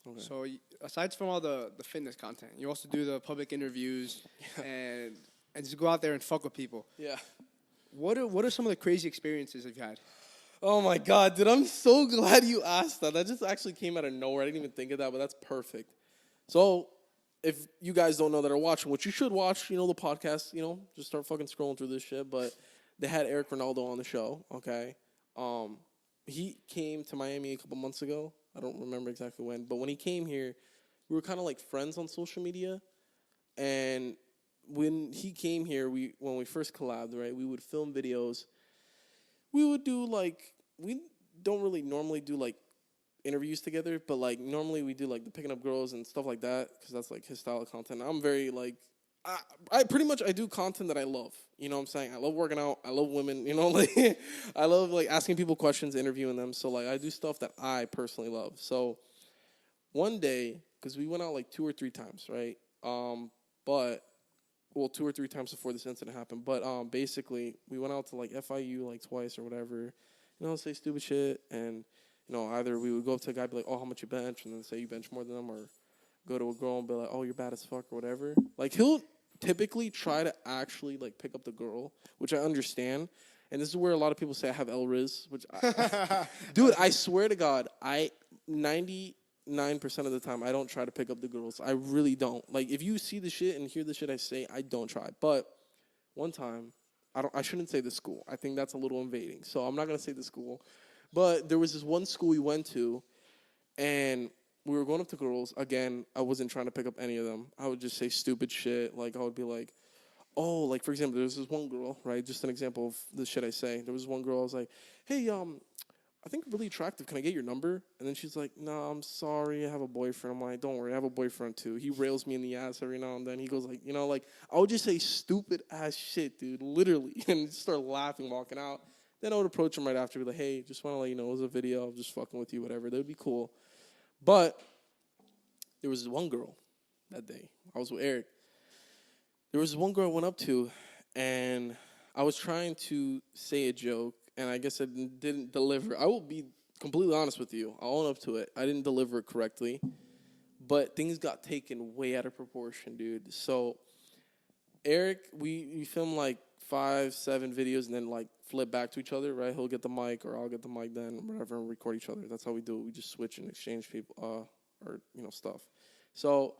Okay. So, aside from all the fitness content, you also do the public interviews and just go out there and fuck with people. Yeah. What are some of the crazy experiences you've had? Oh my God, dude, I'm so glad you asked that. That just actually came out of nowhere. I didn't even think of that, but that's perfect. So, if you guys don't know that are watching, which you should watch, the podcast, just start fucking scrolling through this shit. But they had Eric Ronaldo on the show, okay? He came to Miami a couple months ago. I don't remember exactly when, but when he came here, we were kind of like friends on social media. And when he came here, when we first collabed, right, we would film videos. We would do we don't really normally do like interviews together, but like normally we do like the picking up girls and stuff like that because that's like his style of content. I'm very like, I pretty much I do content that I love. You know what I'm saying? I love working out. I love women. Like I love like asking people questions, interviewing them. So like I do stuff that I personally love. So one day, because we went out like 2 or 3 times, right? 2 or 3 times before this incident happened. But basically we went out to like FIU like twice or whatever. Say stupid shit, and either we would go up to a guy and be like, oh, how much you bench, and then say you bench more than them, or go to a girl and be like, oh, you're bad as fuck or whatever. Like he'll typically try to actually like pick up the girl, which I understand. And this is where a lot of people say I have L-Riz, which dude, I swear to God, 99% of the time I don't try to pick up the girls. I really don't. Like if you see the shit and hear the shit I say, I don't try. But one time, I shouldn't say the school. I think that's a little invading. So I'm not going to say the school. But there was this one school we went to, and we were going up to girls. Again, I wasn't trying to pick up any of them. I would just say stupid shit. Like, I would be like, oh, like, for example, there was this one girl, right? Just an example of the shit I say. There was one girl, I was like, hey, I think you're really attractive. Can I get your number? And then she's like, no, I'm sorry. I have a boyfriend. I'm like, don't worry. I have a boyfriend, too. He rails me in the ass every now and then. He goes like, I would just say stupid ass shit, dude, literally, and just start laughing, walking out. Then I would approach him right after, be like, hey, just want to let you know it was a video. I'm just fucking with you, whatever. That would be cool. But there was one girl that day. I was with Eric. There was one girl I went up to, and I was trying to say a joke, and I guess I didn't deliver. I will be completely honest with you. I'll own up to it. I didn't deliver it correctly, but things got taken way out of proportion, dude. So Eric, we filmed like 5, 7 videos and then like flip back to each other, right? He'll get the mic or I'll get the mic then, whatever, and record each other. That's how we do it. We just switch and exchange people, stuff. So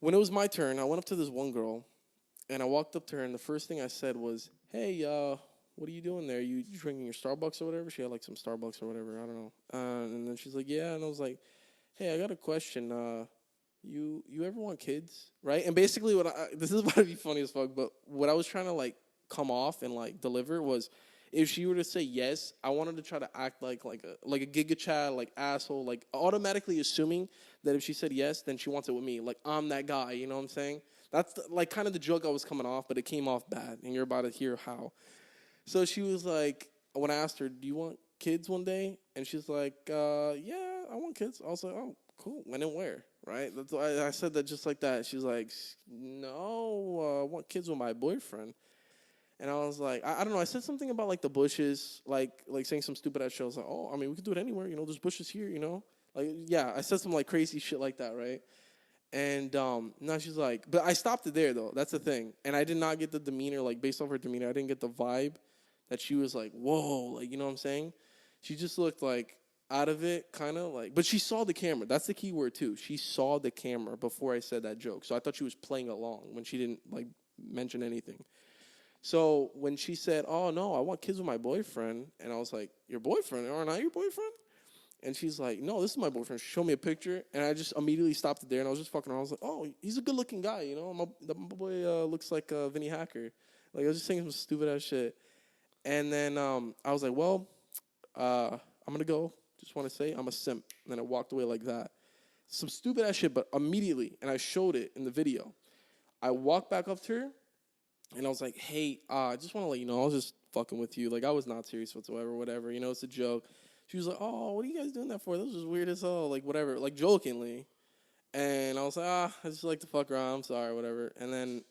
when it was my turn, I went up to this one girl, and I walked up to her, and the first thing I said was, hey, what are you doing there? You drinking your Starbucks or whatever? She had like some Starbucks or whatever, I don't know. And then she's like, yeah, and I was like, hey, I got a question. You ever want kids, right? And basically, this is about to be funny as fuck, but what I was trying to like come off and like deliver was, if she were to say yes, I wanted to try to act like a giga chad, like asshole, like automatically assuming that if she said yes, then she wants it with me, like I'm that guy. You know what I'm saying? That's like kind of the joke I was coming off, but it came off bad, and you're about to hear how. So she was like, when I asked her, do you want kids one day? And she's like, yeah, I want kids. I was like, oh, cool. When and where? Right? That's why I said that just like that. She's like, no, I want kids with my boyfriend. And I was like, I don't know. I said something about like the bushes, like saying some stupid ass shit. I was like, oh, I mean, we can do it anywhere. There's bushes here. Like yeah. I said some like crazy shit like that, right? And now she's like, but I stopped it there though. That's the thing. And I did not get the demeanor, like based off her demeanor, I didn't get the vibe that she was like, whoa, like you know what I'm saying? She just looked like out of it, kind of like, but she saw the camera. That's the key word too. She saw the camera before I said that joke. So I thought she was playing along when she didn't like mention anything. So when she said, "Oh no, I want kids with my boyfriend," and I was like, "Your boyfriend? Aren't I your boyfriend?" And she's like, "No, this is my boyfriend." She showed me a picture, and I just immediately stopped it there, and I was just fucking around. I was like, "Oh, he's a good-looking guy, you know. My boy looks like Vinny Hacker." Like I was just saying some stupid ass shit, and then I was like, "Well, I'm gonna go. Just want to say I'm a simp." And then I walked away like that. Some stupid ass shit, but immediately, and I showed it in the video. I walked back up to her, and I was like, "Hey, I just want to let you know, I was just fucking with you. Like, I was not serious whatsoever, whatever. You know, it's a joke." She was like, "Oh, what are you guys doing that for? That was just weird as hell. Like, whatever." Like, jokingly. And I was like, I just like to fuck around. I'm sorry, whatever. And then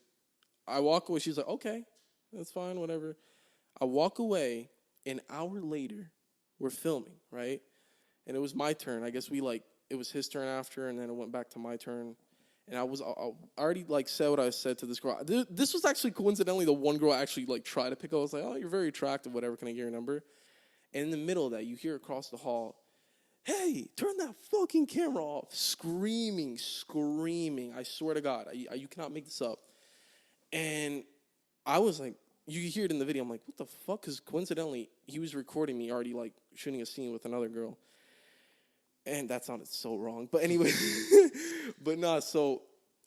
I walk away. She's like, "Okay, that's fine, whatever." I walk away. An hour later, we're filming, right? And it was my turn. I guess it was his turn after, and then it went back to my turn. And I already like said what I said to this girl. This was actually coincidentally the one girl I actually like tried to pick up. I was like, "Oh, you're very attractive, whatever. Can I get your number?" And in the middle of that, you hear across the hall, "Hey, turn that fucking camera off!" Screaming. I swear to God, you cannot make this up. And I was like, you hear it in the video. I'm like, what the fuck? Because coincidentally, he was recording me already like shooting a scene with another girl. And that sounded so wrong. But anyway, but nah, so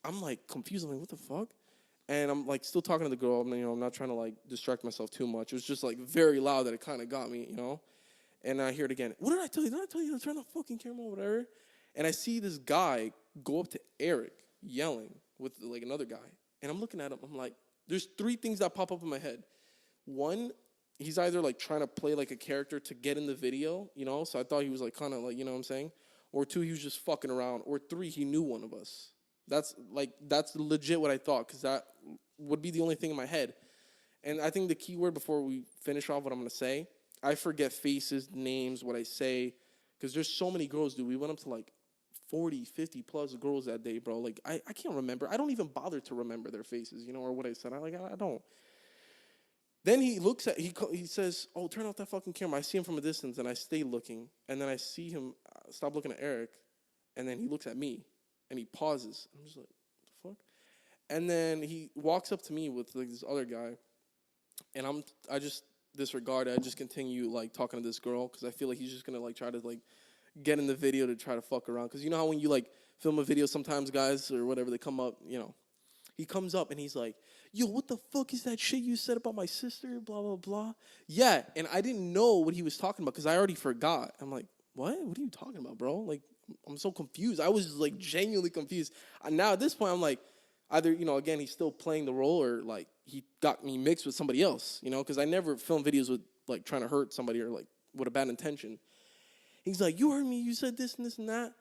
I'm like confused. I'm like, what the fuck? And I'm like still talking to the girl. I'm not trying to like distract myself too much. It was just like very loud that it kind of got me, you know? And I hear it again. "What did I tell you? Did I tell you to turn the fucking camera on, whatever?" And I see this guy go up to Eric yelling with like another guy. And I'm looking at him. I'm like, there's three things that pop up in my head. One, he's either like trying to play like a character to get in the video, you know? So I thought he was like kind of like, you know what I'm saying? Or two, he was just fucking around. Or three, he knew one of us. That's legit what I thought, because that would be the only thing in my head. And I think the key word before we finish off what I'm going to say, I forget faces, names, what I say, because there's so many girls, dude. We went up to like 40, 50 plus girls that day, bro. Like, I can't remember. I don't even bother to remember their faces, you know, or what I said. I don't. Then he says, "Oh, turn off that fucking camera." I see him from a distance, and I stay looking. And then I see him stop looking at Eric, and then he looks at me, and he pauses. I'm just like, what the fuck? And then he walks up to me with like this other guy, and I just disregard it. I just continue like talking to this girl because I feel like he's just gonna like try to like get in the video to try to fuck around. Because you know how when you like film a video, sometimes guys or whatever, they come up, you know. He comes up and he's like, "Yo, what the fuck is that shit you said about my sister? Blah, blah, blah." Yeah, and I didn't know what he was talking about because I already forgot. I'm like, what? What are you talking about, bro? Like, I'm so confused. I was like genuinely confused. Now at this point, I'm like, either, you know, again, he's still playing the role or like he got me mixed with somebody else, you know, because I never film videos with like trying to hurt somebody or like with a bad intention. He's like, "You heard me. You said this and this and that."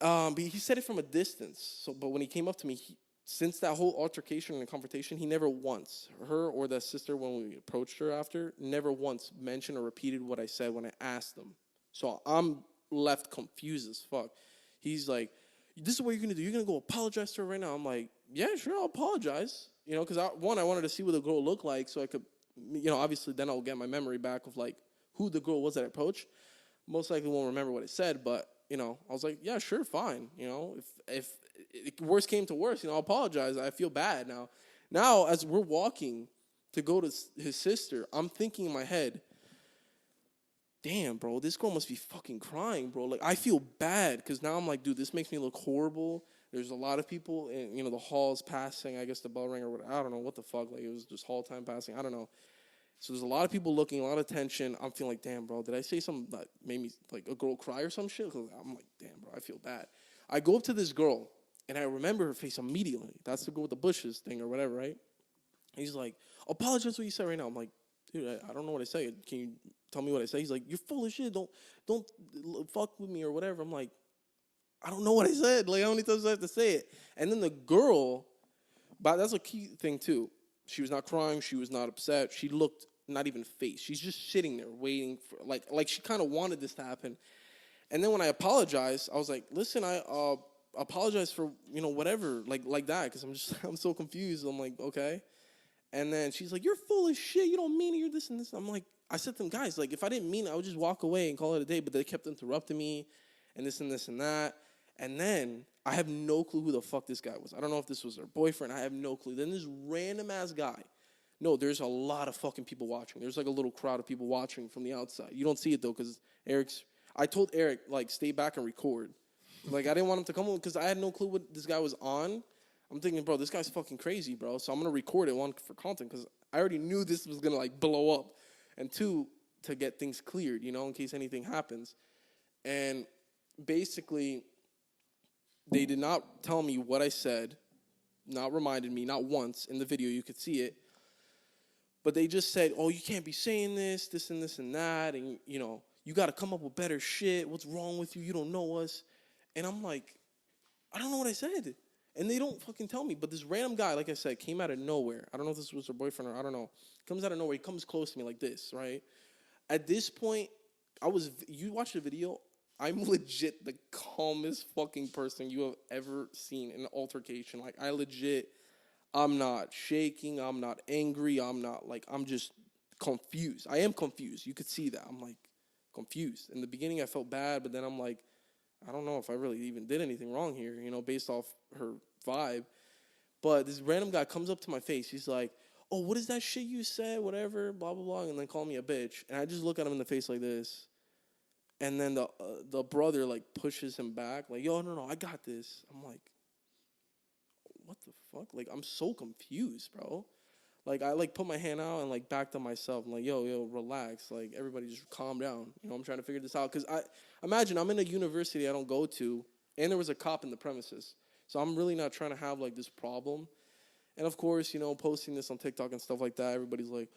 But he said it from a distance. So, but when he came up to me, since that whole altercation and confrontation, he never once, her or the sister when we approached her after, never once mentioned or repeated what I said when I asked them. So I'm left confused as fuck. He's like, "This is what you're going to do. You're going to go apologize to her right now." I'm like, "Yeah, sure, I'll apologize." You know, because I wanted to see what the girl looked like so I could, you know, obviously then I'll get my memory back of like who the girl was that I approached. Most likely won't remember what I said, but, you know, I was like, "Yeah, sure, fine." You know, if worst came to worst, you know, I'll apologize. I feel bad now. Now, as we're walking to go to his sister, I'm thinking in my head, damn, bro, this girl must be fucking crying, bro. Like, I feel bad because now I'm like, dude, this makes me look horrible. There's a lot of people, and, you know, the hall's passing. I guess the bell rang or whatever. I don't know what the fuck. Like, it was just hall time passing. I don't know. So there's a lot of people looking, a lot of tension. I'm feeling like, damn, bro, did I say something that made me, like, a girl cry or some shit? I'm like, damn, bro, I feel bad. I go up to this girl, and I remember her face immediately. That's the girl with the bushes thing or whatever, right? He's like, "Apologize what you said right now." I'm like, "Dude, I don't know what I say. Can you tell me what I say?" He's like, "You're full of shit. Don't fuck with me or whatever." I'm like, I don't know what I said. Like, how many times do I have to say it? And then the girl, but that's a key thing too. She was not crying. She was not upset. She looked not even phased. She's just sitting there waiting for, like she kind of wanted this to happen. And then when I apologized, I was like, "Listen, I apologize for, you know, whatever, like that, because I'm so confused." I'm like, "Okay." And then she's like, "You're full of shit. You don't mean it. You're this and this." I'm like, I said to them, "Guys, like, if I didn't mean it, I would just walk away and call it a day." But they kept interrupting me and this and this and that. And then I have no clue who the fuck this guy was. I don't know if this was her boyfriend. I have no clue. Then this random ass guy No, there's a lot of fucking people watching. There's like a little crowd of people watching from the outside. You don't see it though, because I told Eric, like, stay back and record. Like, I didn't want him to come on because I had no clue what this guy was on. I'm thinking, bro, this guy's fucking crazy, bro. So I'm going to record it, one, for content, because I already knew this was going to, like, blow up. And two, to get things cleared, you know, in case anything happens. And basically, they did not tell me what I said, not reminded me, not once in the video. You could see it. But they just said, oh, you can't be saying this and this and that. And, you know, you got to come up with better shit. What's wrong with you? You don't know us. And I'm like, I don't know what I said. And they don't fucking tell me. But this random guy, like I said, came out of nowhere. I don't know if this was her boyfriend or I don't know. Comes out of nowhere. He comes close to me like this, right? At this point, you watch the video, I'm legit the calmest fucking person you have ever seen in an altercation. Like, I'm not shaking. I'm not angry. I'm just confused. I am confused. You could see that. I'm like confused. In the beginning, I felt bad, but then I'm like, I don't know if I really even did anything wrong here, you know, based off her vibe. But this random guy comes up to my face. He's like, oh, what is that shit you said? Whatever, blah, blah, blah. And then call me a bitch. And I just look at him in the face like this. And then the brother, like, pushes him back. Like, yo, no, I got this. I'm like, what the fuck? Like, I'm so confused, bro. Like, I, like, put my hand out and, like, backed up myself. I'm like, yo, relax. Like, everybody just calm down. You know, I'm trying to figure this out. Because imagine I'm in a university I don't go to, and there was a cop in the premises. So I'm really not trying to have, like, this problem. And, of course, you know, posting this on TikTok and stuff like that, everybody's like,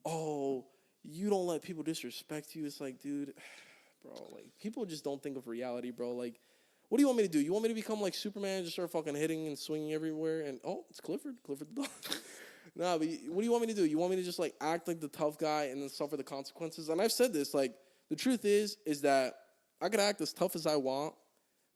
oh, you don't let people disrespect you. It's like, dude, bro, like, people just don't think of reality, bro. Like, what do you want me to do? You want me to become like Superman and just start fucking hitting and swinging everywhere? And, oh, it's Clifford the dog. Nah, but what do you want me to do? You want me to just, like, act like the tough guy and then suffer the consequences? And I've said this, like, the truth is that I could act as tough as I want,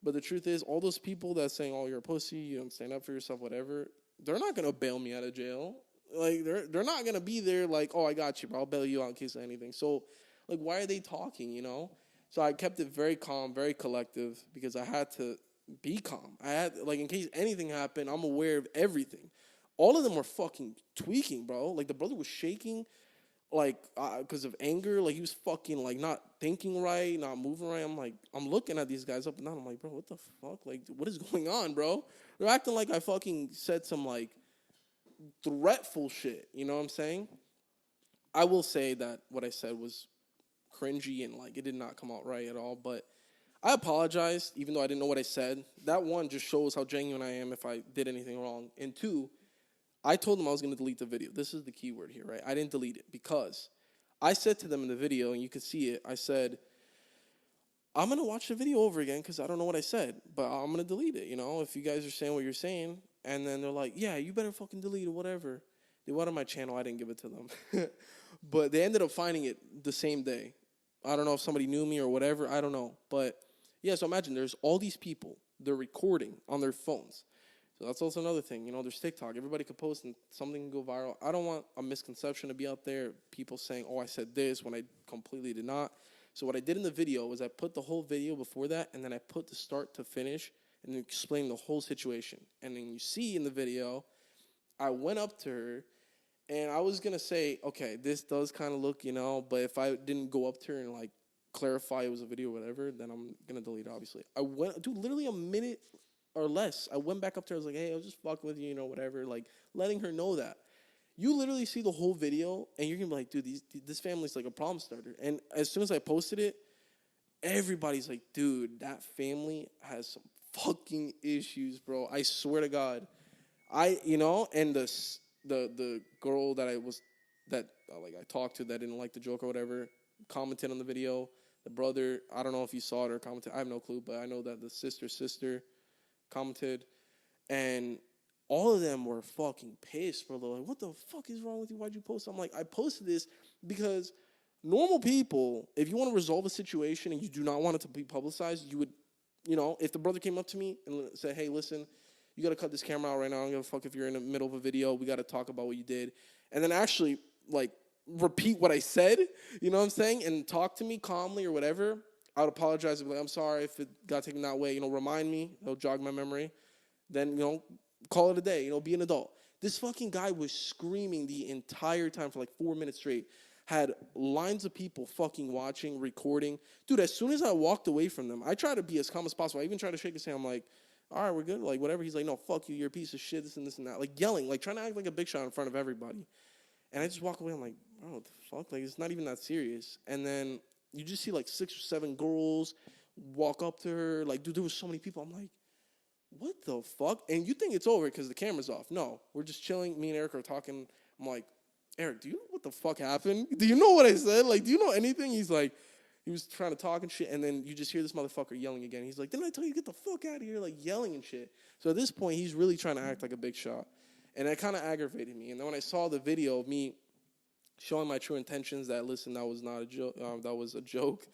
but the truth is all those people that saying, oh, you're a pussy, you don't stand up for yourself, whatever, they're not going to bail me out of jail. Like, they're not going to be there like, oh, I got you, bro. I'll bail you out in case of anything. So, like, why are they talking, you know? So I kept it very calm, very collective, because I had to be calm. I had, like, in case anything happened, I'm aware of everything. All of them were fucking tweaking, bro. Like, the brother was shaking, like, because of anger. Like, he was fucking, like, not thinking right, not moving right. I'm like, I'm looking at these guys up and down. I'm like, bro, what the fuck? Like, what is going on, bro? They're acting like I fucking said some, like, threatful shit. You know what I'm saying? I will say that what I said was cringy and, like, it did not come out right at all, but I apologized even though I didn't know what I said. That, one, just shows how genuine I am if I did anything wrong. And two, I told them I was going to delete the video. This is the key word here, right? I didn't delete it because I said to them in the video, and you could see it, I said, I'm going to watch the video over again because I don't know what I said, but I'm going to delete it, you know, if you guys are saying what you're saying. And then they're like, yeah, you better fucking delete it, whatever. They went on my channel. I didn't give it to them. But they ended up finding it the same day. I don't know if somebody knew me or whatever. I don't know. But, yeah, so imagine there's all these people. They're recording on their phones. So that's also another thing. You know, there's TikTok. Everybody could post and something can go viral. I don't want a misconception to be out there. People saying, oh, I said this when I completely did not. So what I did in the video was I put the whole video before that, and then I put the start to finish and explain the whole situation. And then you see in the video, I went up to her, and I was going to say, okay, this does kind of look, you know, but if I didn't go up to her and, like, clarify it was a video or whatever, then I'm going to delete it, obviously. I went, dude, literally a minute or less. I went back up to her. I was like, hey, I was just fucking with you, you know, whatever. Like, letting her know that. You literally see the whole video, and you're going to be like, dude, this family's like a problem starter. And as soon as I posted it, everybody's like, dude, that family has some fucking issues, bro. I swear to God. You know, and the girl that I talked to that didn't like the joke or whatever commented on the video. The brother, I don't know if you saw it or commented. I have no clue, but I know that the sister commented, and all of them were fucking pissed, bro. They're like, what the fuck is wrong with you? Why'd you post? I'm like, I posted this because normal people, if you want to resolve a situation and you do not want it to be publicized, you would, you know, if the brother came up to me and said, hey, listen, you got to cut this camera out right now. I don't give a fuck if you're in the middle of a video. We got to talk about what you did. And then actually, like, repeat what I said, you know what I'm saying, and talk to me calmly or whatever. I would apologize and be like, I'm sorry if it got taken that way. You know, remind me. It'll jog my memory. Then, you know, call it a day. You know, be an adult. This fucking guy was screaming the entire time for like 4 minutes straight. Had lines of people fucking watching, recording. Dude, as soon as I walked away from them, I tried to be as calm as possible. I even tried to shake his hand. I'm like, all right, we're good. Like, whatever. He's like, no, fuck you. You're a piece of shit, this and this and that. Like, yelling, like, trying to act like a big shot in front of everybody. And I just walk away. I'm like, oh, what the fuck? Like, it's not even that serious. And then you just see, like, 6 or 7 girls walk up to her. Like, dude, there was so many people. I'm like, what the fuck? And you think it's over because the camera's off. No, we're just chilling. Me and Eric are talking. I'm like, Eric, do you know what the fuck happened? Do you know what I said? Like, do you know anything? He's like, he was trying to talk and shit, and then you just hear this motherfucker yelling again. He's like, didn't I tell you to get the fuck out of here? Like, yelling and shit. So at this point, he's really trying to act like a big shot. And that kind of aggravated me. And then when I saw the video of me showing my true intentions that, listen, that was not a joke, that was a joke,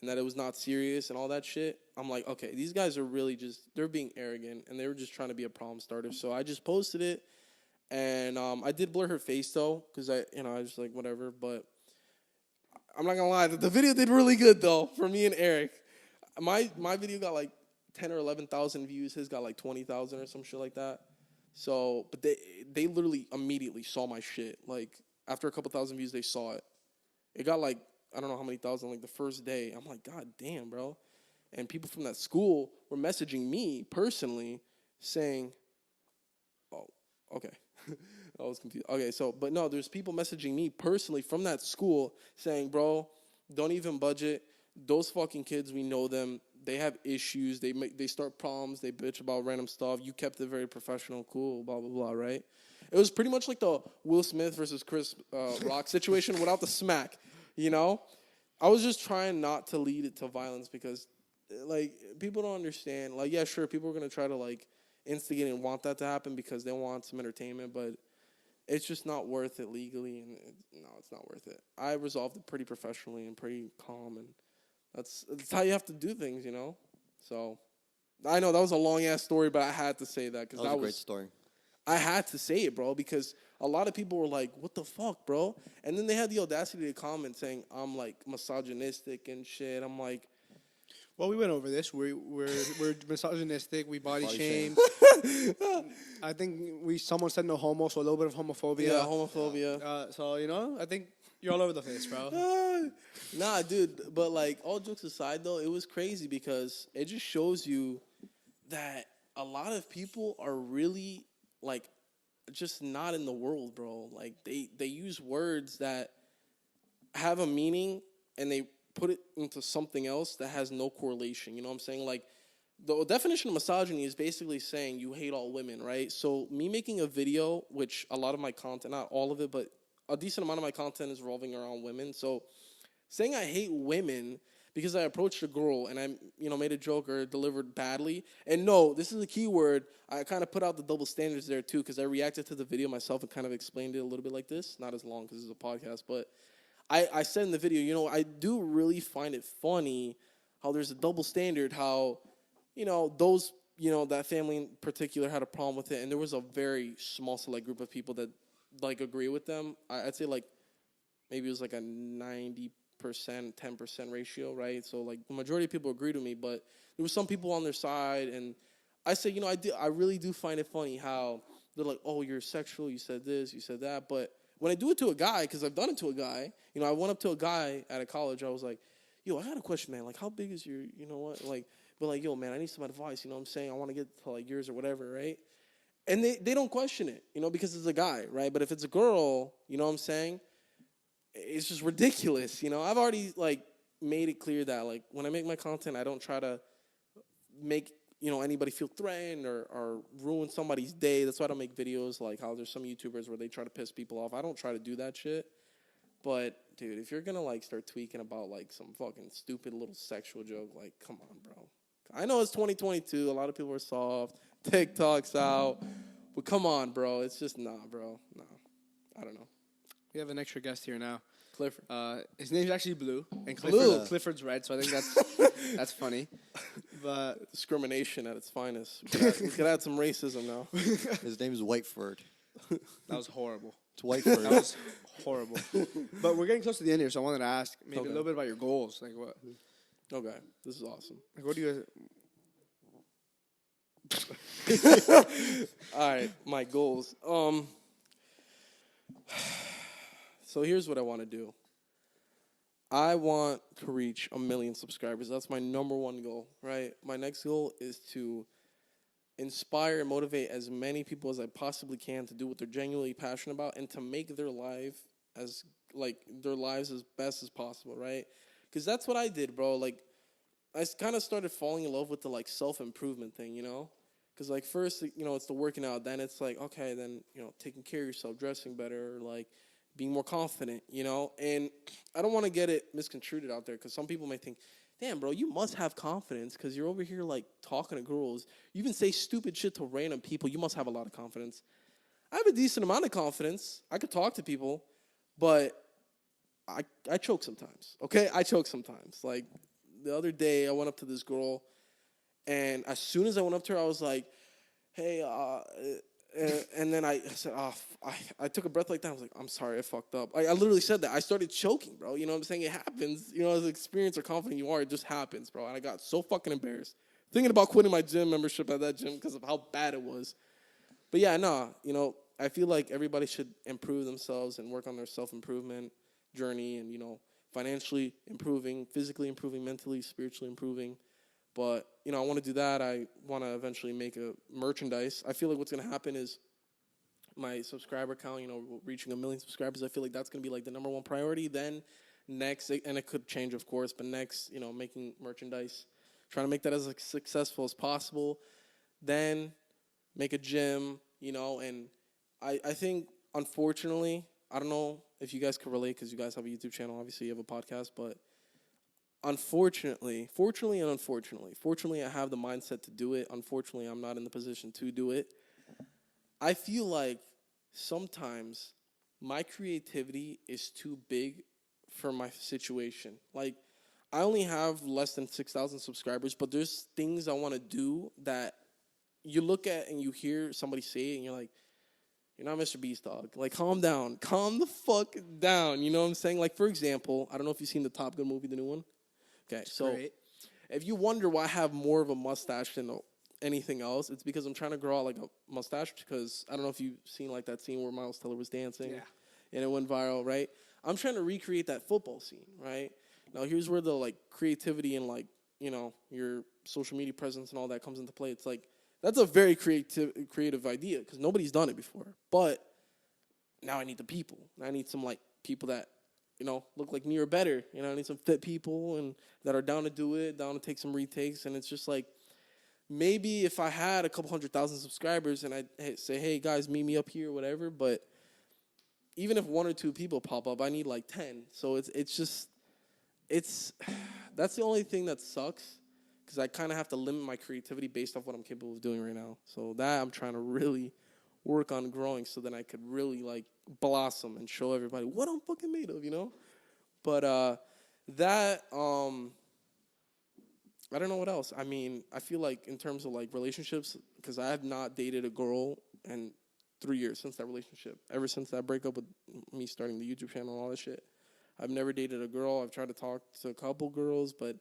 and that it was not serious and all that shit, I'm like, okay, these guys are really just, they're being arrogant, and they were just trying to be a problem starter. So I just posted it. And I did blur her face, though, because I was like, whatever. But I'm not going to lie. The video did really good, though, for me and Eric. My video got like 10 or 11,000 views. His got like 20,000 or some shit like that. So, but they literally immediately saw my shit. Like, after a couple thousand views, they saw it. It got like, I don't know how many thousand, like the first day. I'm like, God damn, bro. And people from that school were messaging me personally saying, oh, okay. I was confused. Okay, so, but no, there's people messaging me personally from that school saying, bro, don't even budget. Those fucking kids, we know them. They have issues. They start problems. They bitch about random stuff. You kept it very professional, cool, blah, blah, blah, right? It was pretty much like the Will Smith versus Chris Rock situation without the smack, you know? I was just trying not to lead it to violence because, like, people don't understand. Like, yeah, sure, people are going to try to, like, instigate and want that to happen because they want some entertainment, but it's just not worth it legally, and no, it's not worth it. I resolved it pretty professionally and pretty calm, and that's how you have to do things, you know? So, I know that was a long-ass story, but I had to say that because that was a great story. I had to say it, bro, because a lot of people were like, what the fuck, bro? And then they had the audacity to comment saying I'm, like, misogynistic and shit. I'm like, well, we went over this. We're misogynistic. We body shame. I think someone said no homo, so a little bit of homophobia. Yeah, homophobia. So, you know, I think you're all over the place, bro. Nah, dude. But, like, all jokes aside, though, it was crazy because it just shows you that a lot of people are really, like, just not in the world, bro. Like, they use words that have a meaning and they put it into something else that has no correlation. You know what I'm saying? Like, the definition of misogyny is basically saying you hate all women, right? So me making a video, which a lot of my content, not all of it, but a decent amount of my content is revolving around women. So saying I hate women because I approached a girl and I, made a joke or delivered badly. And no, this is a key word. I kind of put out the double standards there too because I reacted to the video myself and kind of explained it a little bit like this. Not as long because this is a podcast, but I said in the video, I do really find it funny how there's a double standard, how, those, that family in particular had a problem with it, and there was a very small select group of people that, like, agree with them. I'd say, like, maybe it was like a 90%, 10% ratio, right? So, like, the majority of people agreed with me, but there was some people on their side, and I say, I really do find it funny how they're like, oh, you're sexual, you said this, you said that, but when I do it to a guy, because I've done it to a guy, I went up to a guy at a college. I was like, yo, I got a question, man. Like, how big is your, like, but like, yo, man, I need some advice. You know what I'm saying? I want to get to like yours or whatever, right? And they don't question it, because it's a guy, right? But if it's a girl, you know what I'm saying? It's just ridiculous, I've already like made it clear that like when I make my content, I don't try to make anybody feel threatened or ruin somebody's day. That's why I don't make videos like how there's some YouTubers where they try to piss people off. I don't try to do that shit. But, dude, if you're going to, like, start tweaking about, like, some fucking stupid little sexual joke, like, come on, bro. I know it's 2022. A lot of people are soft. TikTok's out. But come on, bro. It's just, nah, bro. Nah. I don't know. We have an extra guest here now. Clifford. His name's actually Blue. And Clifford's red, so I think that's funny. But discrimination at its finest. We could add some racism now. His name is Whiteford. That was horrible. It's Whiteford. That was horrible. But we're getting close to the end here, so I wanted to ask maybe a little bit about your goals. Like what? Okay, this is awesome. Like what do you? All right, my goals. So here's what I want to do. I want to reach 1 million subscribers. That's my number one goal, right? My next goal is to inspire and motivate as many people as I possibly can to do what they're genuinely passionate about and to make their lives as best as possible, right? Because that's what I did, bro. Like, I kind of started falling in love with the like self-improvement thing, you know? Because like first, you know, it's the working out. Then it's like, okay, then, you know, taking care of yourself, dressing better, like being more confident, you know? And I don't want to get it misconstrued out there because some people may think, damn, bro, you must have confidence because you're over here like talking to girls. You even say stupid shit to random people. You must have a lot of confidence. I have a decent amount of confidence. I could talk to people, but I choke sometimes, okay? I choke sometimes. Like, the other day, I went up to this girl, and as soon as I went up to her, I was like, hey, and then I said, I took a breath like that. I was like, I'm sorry, I fucked up. I literally said that. I started choking, bro. You know what I'm saying? It happens. You know, as experienced or confident you are, it just happens, bro. And I got so fucking embarrassed. Thinking about quitting my gym membership at that gym because of how bad it was. But yeah, you know, I feel like everybody should improve themselves and work on their self-improvement journey and, you know, financially improving, physically improving, mentally, spiritually improving. But, you know, I want to do that. I want to eventually make a merchandise. I feel like what's going to happen is my subscriber count, you know, reaching 1 million subscribers. I feel like that's going to be like the number one priority. Then next, and it could change, of course, but next, you know, making merchandise, trying to make that as like, successful as possible. Then make a gym, you know, and I think, unfortunately, I don't know if you guys can relate because you guys have a YouTube channel. Obviously, you have a podcast, but fortunately, I have the mindset to do it. Unfortunately, I'm not in the position to do it. I feel like sometimes my creativity is too big for my situation. Like, I only have less than 6,000 subscribers, but there's things I want to do that you look at and you hear somebody say it and you're like, you're not Mr. Beast, dog. Like, calm down. Calm the fuck down. You know what I'm saying? Like, for example, I don't know if you've seen the Top Gun movie, the new one. Okay, so Great. if you wonder why I have more of a mustache than anything else, it's because I'm trying to grow out like a mustache because I don't know if you've seen like that scene where Miles Teller was dancing and it went viral, right? I'm trying to recreate that football scene, right? Now, here's where the like creativity and like, you know, your social media presence and all that comes into play. It's like, that's a very creative idea because nobody's done it before. But now I need the people. I need some like people that, you know, look like me or better. You know, I need some fit people and that are down to do it, down to take some retakes. And it's just like, maybe if I had a couple 100,000 subscribers and I say, hey guys, meet me up here or whatever. But even if 1 or 2 people pop up, I need like 10. So it's that's the only thing that sucks. Because I kind of have to limit my creativity based off what I'm capable of doing right now. So that I'm trying to really work on growing so then I could really, like, blossom and show everybody what I'm fucking made of, you know? But I don't know what else. I mean, I feel like in terms of, like, relationships, because I have not dated a girl in 3 years since that relationship. Ever since that breakup with me starting the YouTube channel and all that shit. I've never dated a girl. I've tried to talk to a couple girls, but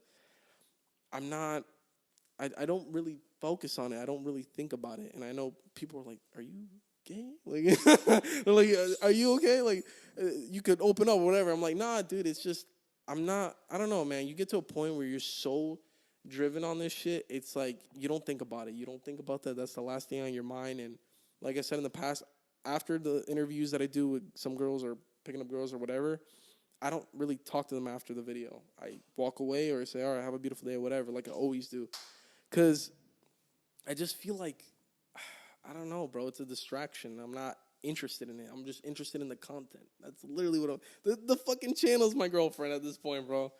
I don't really focus on it. I don't really think about it. And I know people are like, are you gay? Like, like, are you okay? Like, you could open up or whatever. I'm like, nah, dude, it's just, I don't know, man. You get to a point where you're so driven on this shit. It's like, you don't think about it. You don't think about that. That's the last thing on your mind. And like I said in the past, after the interviews that I do with some girls or picking up girls or whatever, I don't really talk to them after the video. I walk away or say, all right, have a beautiful day or whatever, like I always do. Because I just feel like, I don't know, bro. It's a distraction. I'm not interested in it. I'm just interested in the content. That's literally what the fucking channel's my girlfriend at this point, bro.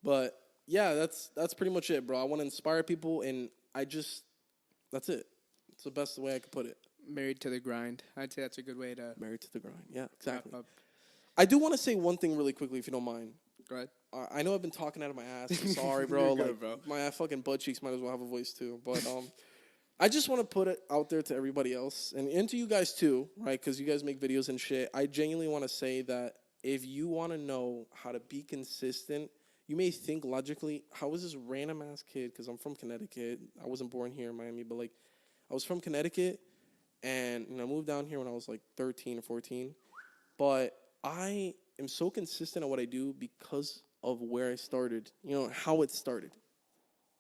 But, yeah, that's pretty much it, bro. I want to inspire people, and that's it. It's the best way I could put it. Married to the grind. I'd say that's a good way to Married to the grind. Yeah, exactly. wrap up. I do want to say one thing really quickly, if you don't mind. Go ahead. I know I've been talking out of my ass. I'm sorry, bro. You're good, like, bro. my fucking butt cheeks might as well have a voice too. But I just want to put it out there to everybody else and to you guys too, right? Because you guys make videos and shit. I genuinely want to say that if you want to know how to be consistent, you may think logically, how is this random ass kid? Because I'm from Connecticut. I wasn't born here in Miami, but like, I was from Connecticut, and I moved down here when I was like 13 or 14. But I am so consistent at what I do because of where I started. How it started.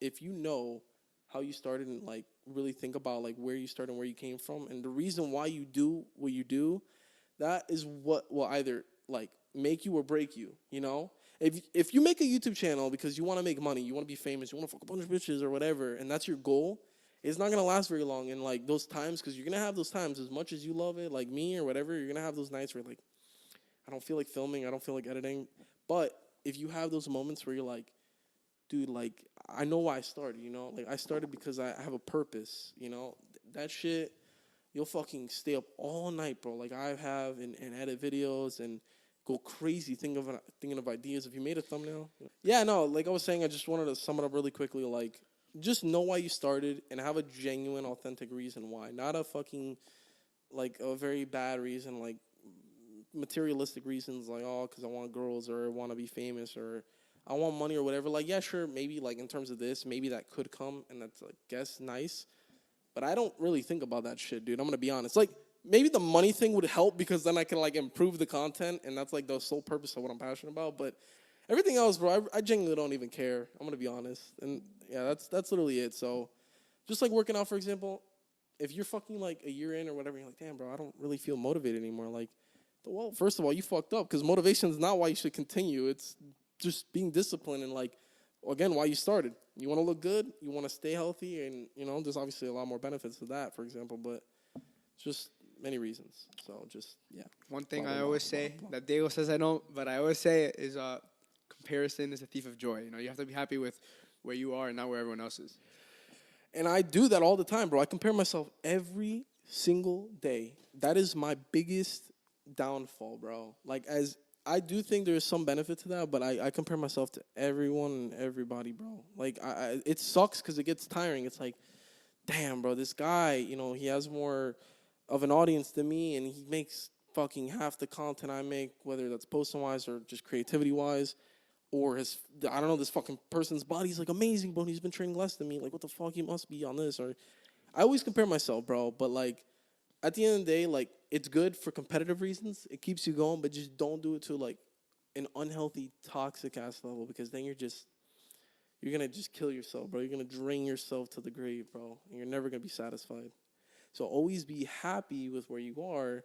If you know how you started and like really think about like where you started and where you came from and the reason why you do what you do, that is what will either like make you or break you. If you make a YouTube channel because you want to make money, you want to be famous, you want to fuck a bunch of bitches or whatever, and that's your goal, it's not gonna last very long. And like those times, because you're gonna have those times as much as you love it, like me or whatever, you're gonna have those nights where like I don't feel like filming, I don't feel like editing. But if you have those moments where you're like, dude, like I know why I started, like I started because I have a purpose, that shit, you'll fucking stay up all night, bro. Like I have and edit videos and go crazy thinking of ideas. If you made a thumbnail, yeah, no, like I was saying, I just wanted to sum it up really quickly. Like, just know why you started and have a genuine, authentic reason why, not a fucking like a very bad reason, like materialistic reasons, like because I want girls or I want to be famous or I want money or whatever. Like, yeah, sure, maybe like in terms of this, maybe that could come and that's like guess nice, but I don't really think about that shit, dude. I'm gonna be honest. Like, maybe the money thing would help because then I can like improve the content and that's like the sole purpose of what I'm passionate about. But everything else, bro, I genuinely don't even care. I'm gonna be honest. And yeah, that's literally it. So just like working out, for example, if you're fucking like a year in or whatever, you're like, damn, bro, I don't really feel motivated anymore. Like, well, first of all, you fucked up because motivation is not why you should continue. It's just being disciplined and like, again, why you started. You want to look good, you want to stay healthy, and there's obviously a lot more benefits to that, for example, but it's just many reasons. So just, yeah. One thing I always say that Diego says I don't, but I always say it is comparison is a thief of joy. You have to be happy with where you are and not where everyone else is. And I do that all the time, bro. I compare myself every single day. That is my biggest downfall, bro. Like, as I do think there's some benefit to that, but I compare myself to everyone and everybody, bro. Like, it sucks because it gets tiring. It's like, damn, bro, this guy, he has more of an audience than me, and he makes fucking half the content I make, whether that's posting-wise or just creativity-wise, or I don't know, this fucking person's body's, like, amazing, but he's been training less than me. Like, what the fuck, he must be on this. Or I always compare myself, bro, but, like, at the end of the day, like, it's good for competitive reasons. It keeps you going, but just don't do it to, like, an unhealthy, toxic-ass level, because then you're going to just kill yourself, bro. You're going to drain yourself to the grave, bro, and you're never going to be satisfied. So always be happy with where you are,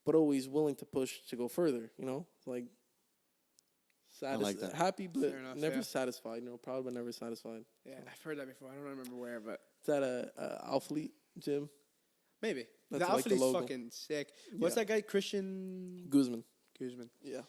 but always willing to push to go further, Like, I like that. Happy, but Fair enough, never yeah. satisfied, proud, but never satisfied. Yeah, I've heard that before. I don't remember where, but It's at a Alphalete gym. maybe. That's The like the outfit is logo. fucking sick. What's Yeah. that guy, Christian Guzman. Guzman? Yeah.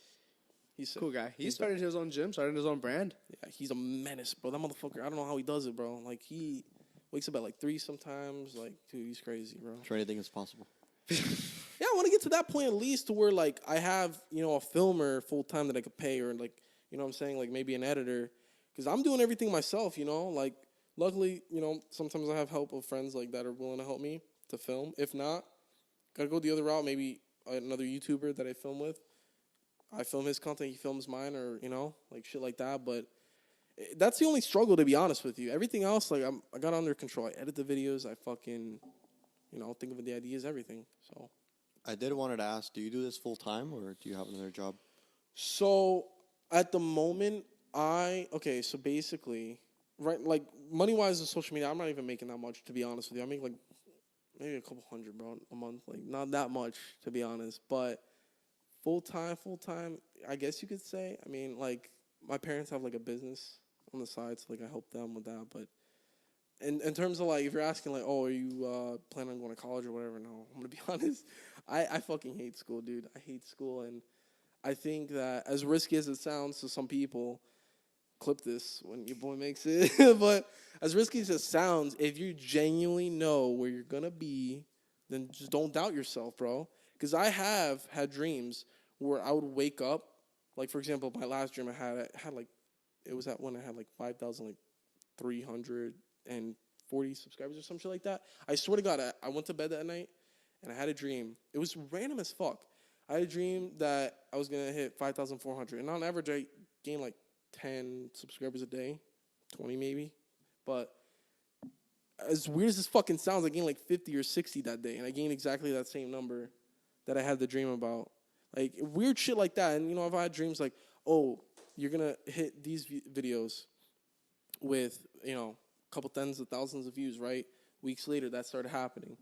He's sick. Cool guy. He He's started his own gym, started his own brand. Yeah, he's a menace, bro. That motherfucker, I don't know how he does it, bro. Like, he wakes up at like 3 sometimes. Like, dude, he's crazy, bro. I'm sure anything is possible. Yeah, I want to get to that point at least to where, like, I have, a filmer full-time that I could pay, or, like, what I'm saying, like, maybe an editor. Because I'm doing everything myself, Like, luckily, sometimes I have help of friends, like, that are willing to help me to film. If not, gotta go the other route, maybe another YouTuber that I film with. I film his content, he films mine, or, like, shit like that. But that's the only struggle, to be honest with you. Everything else, like, I got under control. I edit the videos, I fucking, think of the ideas, everything, so. I did wanted to ask, do you do this full time or do you have another job? So, at the moment, so basically, right, like, money-wise with social media, I'm not even making that much, to be honest with you. I make, like, maybe a couple hundred, bro, a month. Like, not that much, to be honest. But full-time, I guess you could say. I mean, like, my parents have, like, a business on the side, so, like, I help them with that. But in terms of, like, if you're asking, like, oh, are you planning on going to college or whatever, no. I'm going to be honest. I fucking hate school, dude. I hate school, and I think that as risky as it sounds to some people, clip this when your boy makes it, but as risky as it sounds, if you genuinely know where you're going to be, then just don't doubt yourself, bro. Because I have had dreams where I would wake up, like, for example, my last dream I had like, it was at when I had like 5,340 subscribers or some shit like that. I swear to God, I went to bed that night and I had a dream. It was random as fuck. I had a dream that I was going to hit 5,400. And on average, I gained like 10 subscribers a day, 20 maybe. But as weird as this fucking sounds, I gained like 50 or 60 that day, and I gained exactly that same number that I had the dream about. Like, weird shit like that. And, I've had dreams like, oh, you're going to hit these videos with, a couple tens of thousands of views, right? Weeks later, that started happening.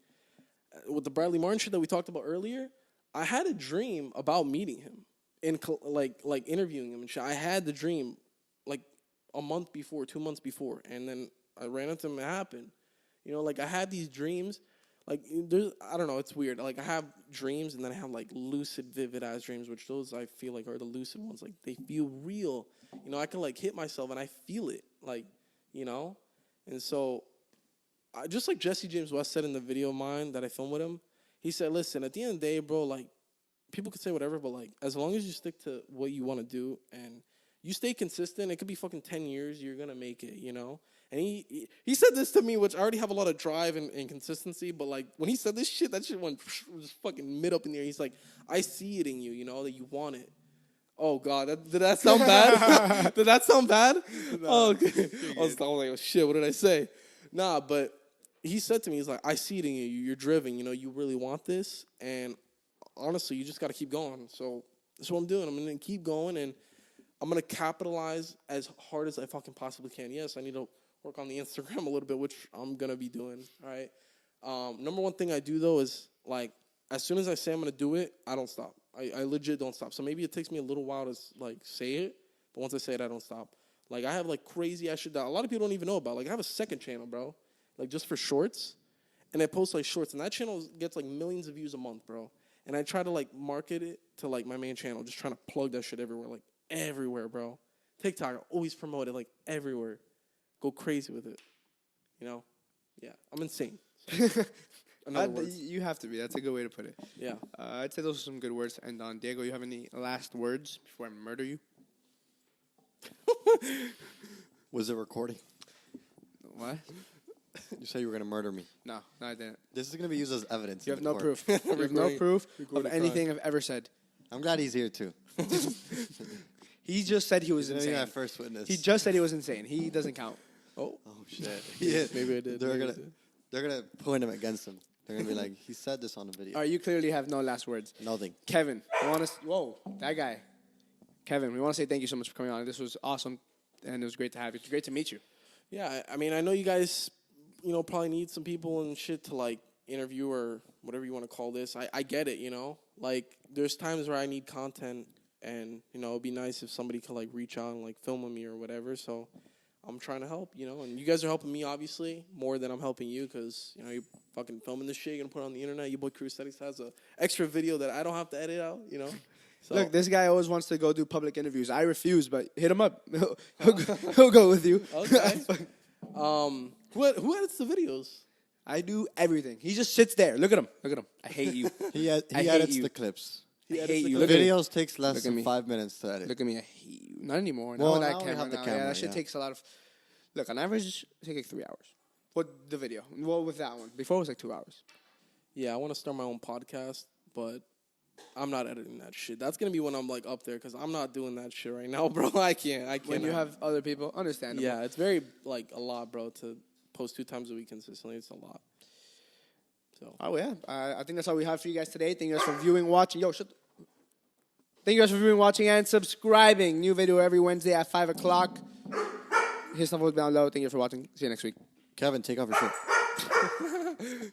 With the Bradley Martin shit that we talked about earlier, I had a dream about meeting him and, like interviewing him and shit. I had the dream, like, a month before, 2 months before, and then I ran into him and it happened. I had these dreams. Like, I don't know, it's weird. Like, I have dreams, and then I have, like, lucid, vivid-ass dreams, which those I feel like are the lucid ones. Like, they feel real. I can, like, hit myself, and I feel it. Like, And so, just like Jesse James West said in the video of mine that I filmed with him, he said, listen, at the end of the day, bro, like, people could say whatever, but, like, as long as you stick to what you want to do and you stay consistent, it could be fucking 10 years, you're going to make it, And he said this to me, which I already have a lot of drive and consistency, but, like, when he said this shit, that shit went just fucking mid up in the air. He's like, I see it in you, that you want it. Oh, God, did that sound bad? Did that sound bad? No. Oh, okay. I was like, oh, shit, what did I say? Nah, but he said to me, he's like, I see it in you. You're driven, you really want this, and honestly, you just got to keep going. So that's what I'm doing. I'm going to keep going, and I'm going to capitalize as hard as I fucking possibly can. Yes, I need to work on the Instagram a little bit, which I'm going to be doing, all right? Number one thing I do, though, is, like, as soon as I say I'm going to do it, I don't stop. I legit don't stop. So maybe it takes me a little while to, like, say it, but once I say it, I don't stop. Like, I have, like, crazy-ass shit that a lot of people don't even know about. Like, I have a second channel, bro, like, just for shorts, and I post, like, shorts, and that channel gets, like, millions of views a month, bro. And I try to, like, market it to, like, my main channel, just trying to plug that shit everywhere, like, everywhere, bro. TikTok, I always promote it, like, everywhere. Go crazy with it, Yeah, I'm insane. So, in other words. You have to be. That's a good way to put it. Yeah. I'd say those are some good words to end on. Diego, you have any last words before I murder you? Was it recording? What? You said you were going to murder me. No, I didn't. This is going to be used as evidence. You have no proof. You have no proof of anything I've ever said. I'm glad he's here, too. He just said he was insane. My first witness. He just said he was insane. He doesn't count. Oh shit. Yeah, maybe I did. They're gonna point him against him. They're gonna be like, he said this on the video. All right, you clearly have no last words. Nothing. Kevin, we want to. Whoa, that guy. Kevin, we want to say thank you so much for coming on. This was awesome, and it was great to have you. It's great to meet you. Yeah, I mean, I know you guys, probably need some people and shit to, like, interview or whatever you want to call this. I get it, Like, there's times where I need content, and, it'd be nice if somebody could, like, reach out and, like, film with me or whatever. So I'm trying to help, And you guys are helping me, obviously, more than I'm helping you because, you're fucking filming this shit. You're going to put it on the internet. Your boy Crew Aesthetics has an extra video that I don't have to edit out, So. Look, this guy always wants to go do public interviews. I refuse, but hit him up. He'll go with you. Okay. Who edits the videos? I do everything. He just sits there. Look at him. I hate you. He hate edits you. the clips. I hate you. The Look at me. videos takes less than 5 minutes to edit. Look at me. I hate you. Not anymore. Well, now that now we camera. have the Now, camera, yeah, that shit yeah. takes a lot of. Look, on average, it takes like 3 hours. What the video? Well, with that one. Before it was like 2 hours. Yeah, I want to start my own podcast, but I'm not editing that shit. That's gonna be when I'm, like, up there because I'm not doing that shit right now, bro. I can't. When you have other people, understandable. Yeah, it's very, like, a lot, bro. To post 2 times a week consistently, it's a lot. So. Oh yeah, I think that's all we have for you guys today. Thank you guys for viewing, watching. Thank you guys for viewing, watching, and subscribing. New video every Wednesday at 5 o'clock. Hit stuff down below. Thank you for watching. See you next week. Kevin, take off your shirt.